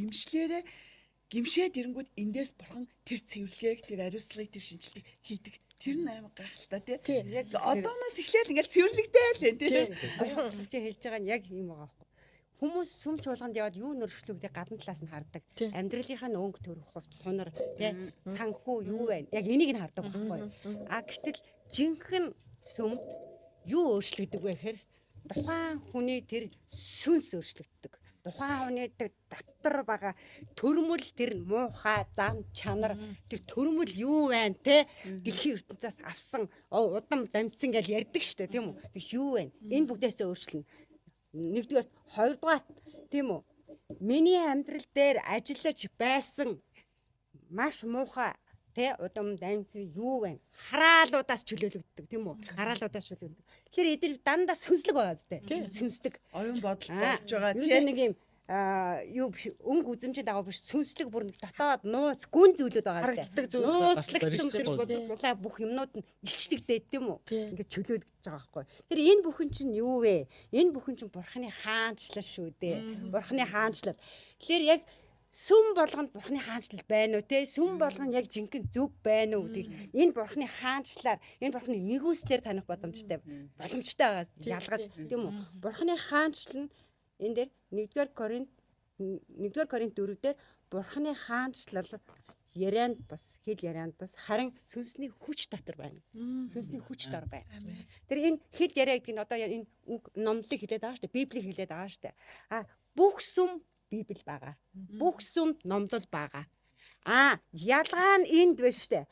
гимшээд ирэнгүүт эндээс бурхан тэр цэвэрлэгийг, тэр ариуцлагыг, тэр шинжилгээг хийдэг. Тэр нь амар гайхалтай тий. Яг одооноос эхлээл ингээл цэвэрлэгдээ л энэ тий. Оюун чи хэлж байгаа нь яг ийм байгаа байхгүй. Хүмүүс сүм чуулганд яваад юу нөршлөгдөө гадна талаас нь хардаг. Амьдралынхаа өнгө төрөх хувц сунар тий цанхүү юу вэ? Яг энийг нь хардаг байхгүй. А гэтэл жинхэнэ сүмд юу өөрчлөгдөг вэ гэхээр тухайн хүний тэр сүнс өөрчлөгддөг. Тухайн хүний дотор байгаа төрмөл тэр муухай зам чанар тэр төрмөл юу вэ те дэлхийн ертөнцөөс авсан удам дамжсан гэж ярьдаг шүү дээ тийм үү. Тэр юу вэ? Энэ бүгдээс өөрчлөнө. Нэгдүгээр, хоёрдугаар тийм үү. Миний амьдрал дээр ажиллаж байсан маш муухай тэ удам дамжсан юу вэ? Хараалуудаас чөлөөлөгддөг тийм үү? Хараалуудаас чөлөөлөгддөг. Тэгэхээр эдгээр дандаа сүнслэг байгаа зү. Сүнсдэг. Оюун бодол болж байгаа тийм нэг юм юу биш өнгө үзэмжийн дагуу биш сүнслэг бүр нэг дотоод нууц гүн зүйлүүд байгаа харагддаг зүйл. нууцлагдсан бүх юмнууд нь илчлэгдээд тийм үү? Ингээд чөлөөлөгдөж байгаа байхгүй. Тэр энэ бүхэн чинь юу вэ? Энэ бүхэн чинь бурхны хаанчлал шүү дээ. Бурхны хаанчлал. Тэгэхээр яг сүм болгонд бурхны хаанчлал байна уу те сүм болгоно яг жинхэнэ зөв байна уу гэдэг энэ бурхны хаанчлалаар энэ бурхны нэгүслэр таних боломжтой байгаа ялгаж тийм үү бурхны хаанчлал нь энэ дээр 1-р Коринт 4 дээр бурхны хаанчлал ярианд бас хэл ярианд бас харин сүнсний хүч дотор байна. Сүнсний хүч дор байна. Тэр энэ хэл яриа гэдэг нь одоо энэ номлыг хэлээд байгаа шүү дээ. Библийг хэлээд байгаа шүү дээ. Бүх сүм Библи байгаа. Бүх сүмд номлол байгаа. Ялгаа нь энд байна шүү дээ.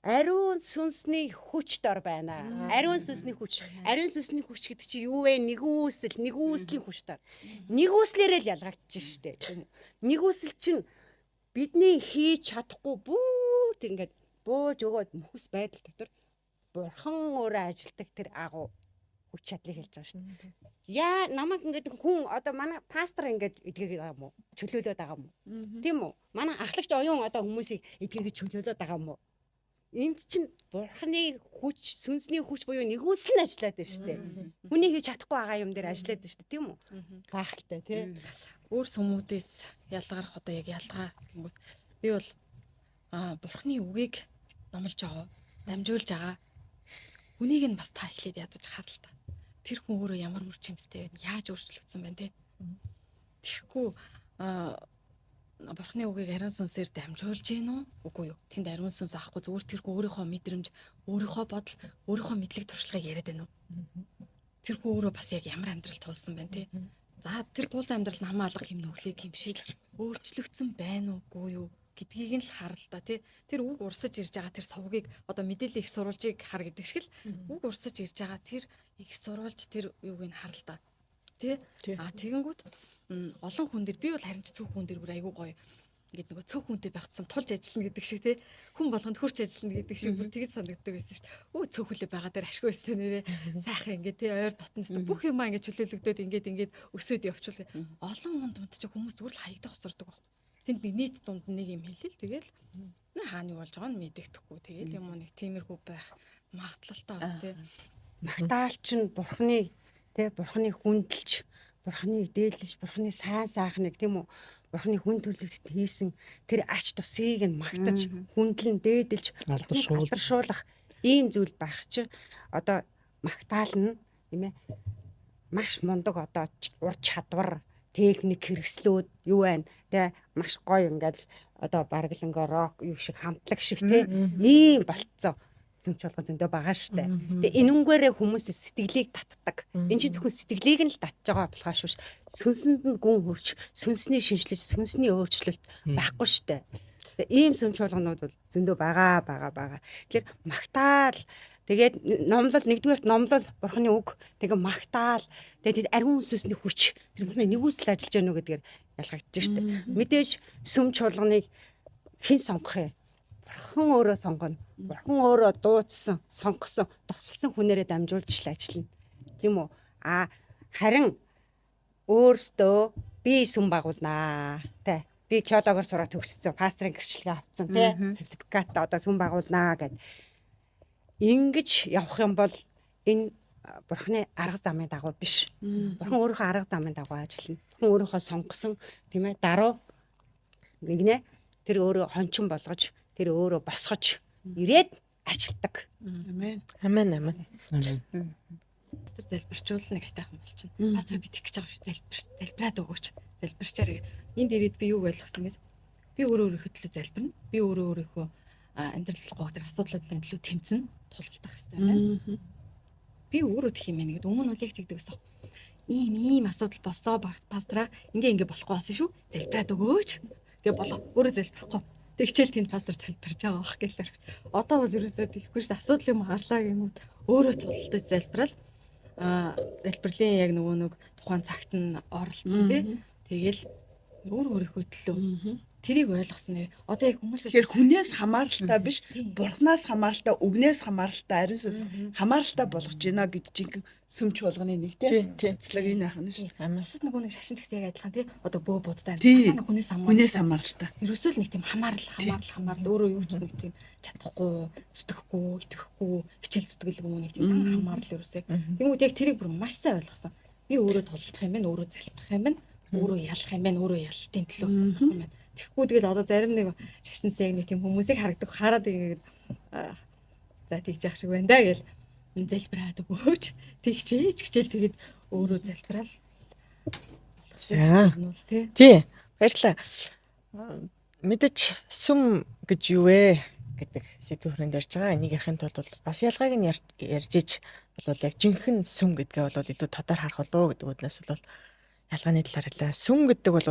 Ариун сүнсний хүч дор байна. Ариун сүнсний хүч. Ариун сүнсний хүч гэдэг чинь юу вэ? Нэгүслийн хүч дор. Нэгүслээрээ л ялгагдчих шүү дээ. Нэгүсэл чинь бидний хийж чадахгүй бүр ингээд бууж өгөөд мөхс байдал дотор бурхан өөрөө ажилдаг тэр агуу хүч чадлыг хэлж байгаа шүү дээ. Яа намайг ингээд хүн одоо манай пастор ингээд эдгээд байгаа юм уу? Чөлөөлөд байгаа юм уу? Тийм үү? Манай ахлагч оюун одоо хүмүүсийг эдгээд чөлөөлөд байгаа юм уу? Энд чинь бурханы хүч, сүнсний хүч буюу нэгүсэл нь ажиллаад байна шүү дээ. Хүний хийж чадахгүй байгаа юм дээр ажиллаад байна шүү дээ, тийм үү? Гайхалтай тий. Өөр сүмүүдээс ялгарх одоо яг ялгаа гэнгүүт би бол бурхны үгийг номлож байгаа, дамжуулж байгаа. Үнийг нь бас та эхлээд ядаж хараа л та. Тэр хүн өөрөө ямар үр жимстэй байна, яаж өөрчлөгдсөн байна те. Тэгэхгүй бурхны үгийг ариун сүнсээр дамжуулж гин үү? Үгүй юу. Тэнд ариун сүнс авахгүй зүгээр тэр өөрийнхөө мэдрэмж, өөрийнхөө бодол, өөрийнхөө мэдлэг туршлагыг яриад байна уу? Тэр хүн өөрөө бас яг ямар амьдрал туулсан байна те. За тэр туулсан амьдрал нь хамаалга хэм нүглийг хэмшил өөрчлөгдсөн байна уугүй юу гэдгийг нь л харал та тий. Тэр үг урсаж ирж байгаа тэр совгийг одоо мэдээлэл их сурвалжийг хар гэдэг шиг л үг урсаж ирж байгаа тэр их сурвалж тэр юуг нь харал та. Тий. Тэгэнгүүт олон хүн дээр би бол харин ч цөөх хүн дээр бүр айгүй гоё ингээд нөгөө цөөх хүнтэй байхцсан тулж ажиллана гэдэг шиг тий. Хүн болгонд хурц ажиллана гэдэг шиг бүр тэгж санагддаг байсан шүү дээ. Өө цөөхөлөө байгаа дээр ашгүй өстэй нэрээ сайхан ингээд тий ойр дотностой бүх юмаа ингээд чөлөөлөгдөөд ингээд өсөд явчихвал олон хүн дунд чи хүмүүс зүгээр л хаягдах хоцордог баг. Тэнд нийт дунд нэг юм хэлэл тэгэл хааны болж байгааг нь мэддэхгүй тэгэл юм уу нэг тиймэрхүү байх магадлалтай бас тий. Магтаалч нь бурхны тий бурхны хүндэлж бурхны дээлж бурхны сайн сайхныг тийм үү бурхны хүн төрлөخت хийсэн тэр ач тусыг нь магтаж хүндлэн дээдэлж алдаршуулах ийм зүйл байх чи одоо магтаал нь тийм ээ маш мундаг одоо ур чадвар техник хэрэгслүүд юу байна те маш гоё ингээд одоо баргалангаа рок юу шиг хамтлаг шиг те ийм болцсон зүмч болгон зөндөө байгаа штэ. Тэгээ энэнгээрээ хүмүүс сэтгэлийг татдаг. Энэ чинь зөвхөн сэтгэлийг нь л татж байгаа болохоос биш. Сүнсэнд нь гүн хөрч, сүнсний шинжилж, сүнсний өөрчлөлт байхгүй штэ. Тэгээ ийм зүмч болгонууд бол зөндөө байгаа. Тэгэхээр магтаал тэгээд номлол нэгдүгээрт номлол бурхны үг тэгээ магтаал тэгээд ариун сүнсний хүч тэр бурхны нэгүсэл ажиллаж байна уу гэдгээр ялгагдаж штэ. Мэдээж сүм чуулганыг хэн сонгох юм? Бурхан өөрөө сонгоно. Бурхан өөрөө дуудсан, сонгосон, тосолсон хүнээрээ дамжуулж л ажиллана. Тийм үү? Харин өөртөө би сүм байгуулнаа. Тэ. би теологоор сураад төгссөн, пастрын гэрчлэгээ авцсан тий. Сертификат одоо сүм байгуулнаа гэд. Ингэж явах юм бол энэ бурхны арга замын дагуу биш. Бурхан өөрийнхөө арга замын дагуу ажиллана. Бурхан өөрийнхөө сонгосон тийм ээ даруй нэгнэ тэр өөрөө хончин болгож, тэр өөрөө босгож ирээд ажилтдаг. Амен. Амен. Пастор залбирчуул нэг хайтайхан болчихно. Пастор битгих гэж байгаа шүү. Залбираад өгөөч. Залбирчаар энд ирээд би юу ойлгосон гэж. Би өөрийнхөө төлөө залбирна. Би өөрийнхөө амьдрал гоо тэр асуудлуудын төлөө тэмцэнэ. Тулдах хэрэгтэй байна. Би өөрөө тэх юм байна гэдэг. Өмнө нь яг тэгдэг гэсэн. Ийм асуудал болсоо пастраа ингээ болохгүй болсон шүү. Залбираад өгөөч. Тэгээ болоо. Өөрөө залбирахгүй. Тэгчээл тэнд пастор залбирч байгаа бах гэлэр. Одоо бол ерөөсөө тийхгүй шүү. Асуудал юм гарлаа гэмүүд өөрөө тулдаж залбирал. Залбирлын яг нэг тухайн цагт нь оролцсон тий. Тэгэл өөрийнхөө төлөө тэрийг ойлгосон нэр. Одоо яг хүмүүс Тэгэхээр хүнээс хамааралтай биш, бурхнаас хамааралтай, үгнээс хамааралтай, ариун сүнс хамааралтай болгож байна гэж жинхэнэ сүмч болгоны нэг тийм цэцлэг энэ ахна шүү. Амсад нөгөө нэг шашин гэсэн яг адилхан тий. Одоо бөө будтай Хүнээс хамааралтай. Ерөөсөө л нэг тийм хамаарал өөрөө юу ч нэг тийм чадахгүй, зүтгэхгүй, итгэхгүй, хичээл зүтгэлгүй нэг тийм хамаарал ерөөсөө. Тэнгүүд яг тэрийг бүр маш сайн ойлгосон. Би өөрөө тулдах юм байна, өөрөө залбирах юм байна, өөрөө ялах юм байна, өөрөө ялалтын төлөө юм байна. Тэгэхгүй тэгэл одоо зарим нэг шашинц яг нэг тийм хүмүүсийг хараад ингээд за тэгж яах шиг байна да гэл залбираад өгөөч. Тэгчээж хичээл тэгээд өөрөө залбирал. За. Тий. Баярлалаа. Мэдээж сүм гэж юу вэ гэдэг сэдв хүрээнд ярьж байгаа. Энийг ярихын тулд бол бас ялгааг нь ярьж иж бол яг жинхэнэ сүм гэдгээ бол илүү тодор харах болоо гэдэг үднээс бол ялгааны талаар хэлээ. Сүм гэдэг бол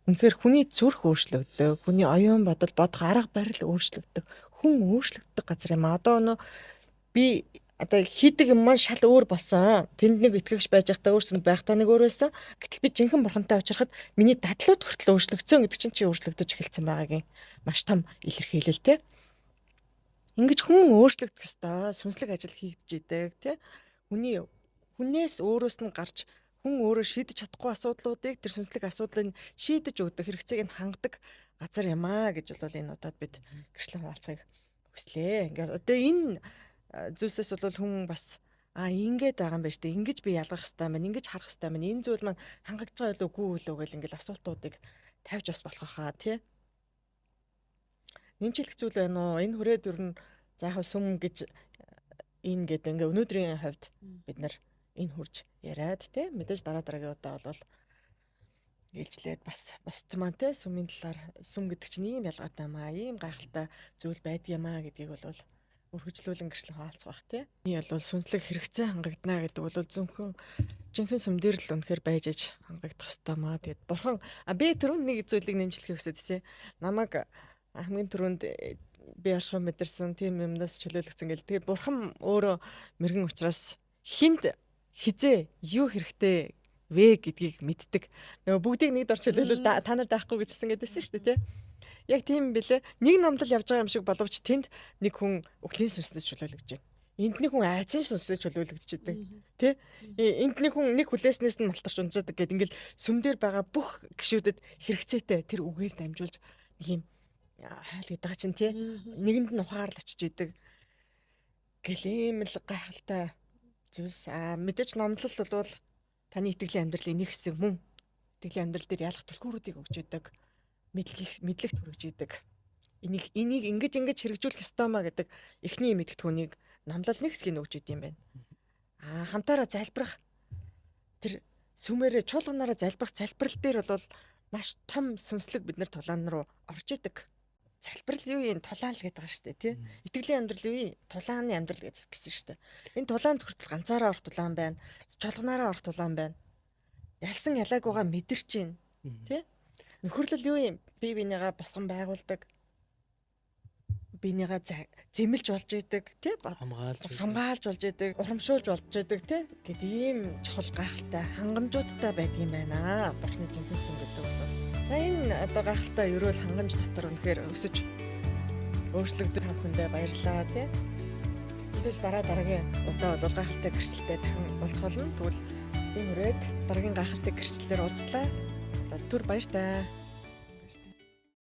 үнэхээр хүний зүрх өөрчлөгддөг, хүний оюун бодол, бодох арга барил өөрчлөгддөг, хүн өөрчлөгддөг газар юм. Одоо би одоо хийдэг юм маань шал өөр болсон. Тэнд нэг итгэгч байж байхдаа өөр сүм байхдаа нэг өөр байсан. Гэтэл би жинхэнэ бурхантай уулзрахад миний дадлууд хүртэл өөрчлөгдсөн гэдэг чинь чи өөрчлөгдөж эхэлсэн байгаагийн маш том илэрхийлэл те. Ингэж хүн өөрчлөгдөх ёстой, сүнслэг ажил хийгдэж идэг те. Хүнээс өөрөөс нь гарч хүн өөрөө шийдэж чадахгүй асуудлуудыг тэр сүнслэг асуудлыг шийдэж өгдөг хэрэгцээг нь хангадаг газар юм аа гэж бол энэ удаад бид гэрчлэн хуваалцахыг хүслээ. Ингээд одоо энэ зүйлсээс бол хүн бас ингээд байгаа юм байна шүү дээ. Ингэж би ялгах хэрэгтэй байна, ингэж харах хэрэгтэй байна. Энэ зүйл маань хангагдж байгаа илүү үгүй үлээ гэл ингээл асуултуудыг тавьж бас болох хаа тий. Нэмжлэх зүйл байна уу? Энэ хүрээд ер нь за яг сүм гэж энэ гэдэг ингээ өнөөдрийн хувьд бид нар энэ хурж яриад те мэдээж дараагийн удаа бол ээлжлээд бас туман те сүмийн талаар сүм гэдэг чинь ийм ялгаатай юм аа, ийм гайхалтай зүйл байдаг юм аа гэдгийг бол өргөжлүүлэн гэрчлэн хаалцах бах те. Энэ бол сүнслэг хэрэгцээ хангагдана гэдэг бол жинхэнэ сүм дээр л үнэхээр байж аж хангагдах ёстой маа. Тэгээд бурхан би түрүүнд нэг зүйлийг нэмжлэхийг хүсэж байсан. Намайг хамгийн түрүүнд би ашиг мэдэрсэн тийм юмнаас чөлөөлөгцөн гэл. Тэгээд бурхан өөрөө мэрэгэн учраас хинд хизээ юу хэрэгтэй вэ гэдгийг мэддэг. Нөгөө бүгдийг нэгд орч хэлвэл та нар даахгүй гэжсэн гэдээсэн шүү дээ тий. Яг тийм билээ. Нэг номлол явж байгаа юм шиг боловч тэнд нэг хүн өхлийн сүнслэд чөлөөлөгдөж байна. Энд нэг хүн айцын сүнслэд чөлөөлөгдөж идэг. Тий? Энд нэг хүн нэг хүлээснээс нь малтарч унжаадаг гэдэг ингээл сүм дээр байгаа бүх гişүүдэд хэрэгцээтэй тэр үгээр дамжуулж нэг юм хайл гэдэг чинь тий. Нэгэнд нь ухаарл очиж идэг. Гэлээмэл гайхалтай зүйлс. Мэдээж номлол бол таны итгэлийн амьдралын нэг хэсэг мөн. Итгэлийн амьдрал дээр ялах түлхүүрүүдийг өгч идэг. Мэдлэгт хүргэж идэг. Энийг ингэж хэрэгжүүлэх ёстой маа гэдэг эхний мэдгэдэгхүүнийг номлол нэг хэсгийг өгч идэм байна. Хамтаараа залбирах тэр сүмээрээ чуулганаараа залбирах залбирал дээр бол маш том сүнслэг бид нар тулаан руу орж идэг. Залбирал юу юм тулаан л гэдэг байгаа шүү дээ тий. Итгэлийн амьдрал юу юм тулааны амьдрал гэсэн шүү дээ. Энэ тулаанд хүртэл ганцаараа орох тулаан байна. Чуулганаараа орох тулаан байна. Ялсан ялаагүйгаа мэдэрч чинь тий. Нөхөрлөл юу юм бие бинийгаа босгон байгуулдаг. Бинийгаа зэмэлж болж идэг тий. Хамгаалж болж идэг. Урамшуулж болж идэг тий. Гэт ийм чухал гайхалтай хангамжуудтай байдаг юм байна. Бурхны жинхэнэ сүм гэдэг бол. За энэ одоо гайхалтай ерөөл хангамж дотор үнэхээр өсөж өөрчлөгдөж та бүхэндээ баярлалаа тий. Мэдээж дараагийн удаа бол гайхалтай гэрчлэлтэй дахин уулзгална. Тэгвэл энэ хүрээд дараагийн гайхалтай гэрчлэлээр уулзлаа. Түр баяртай.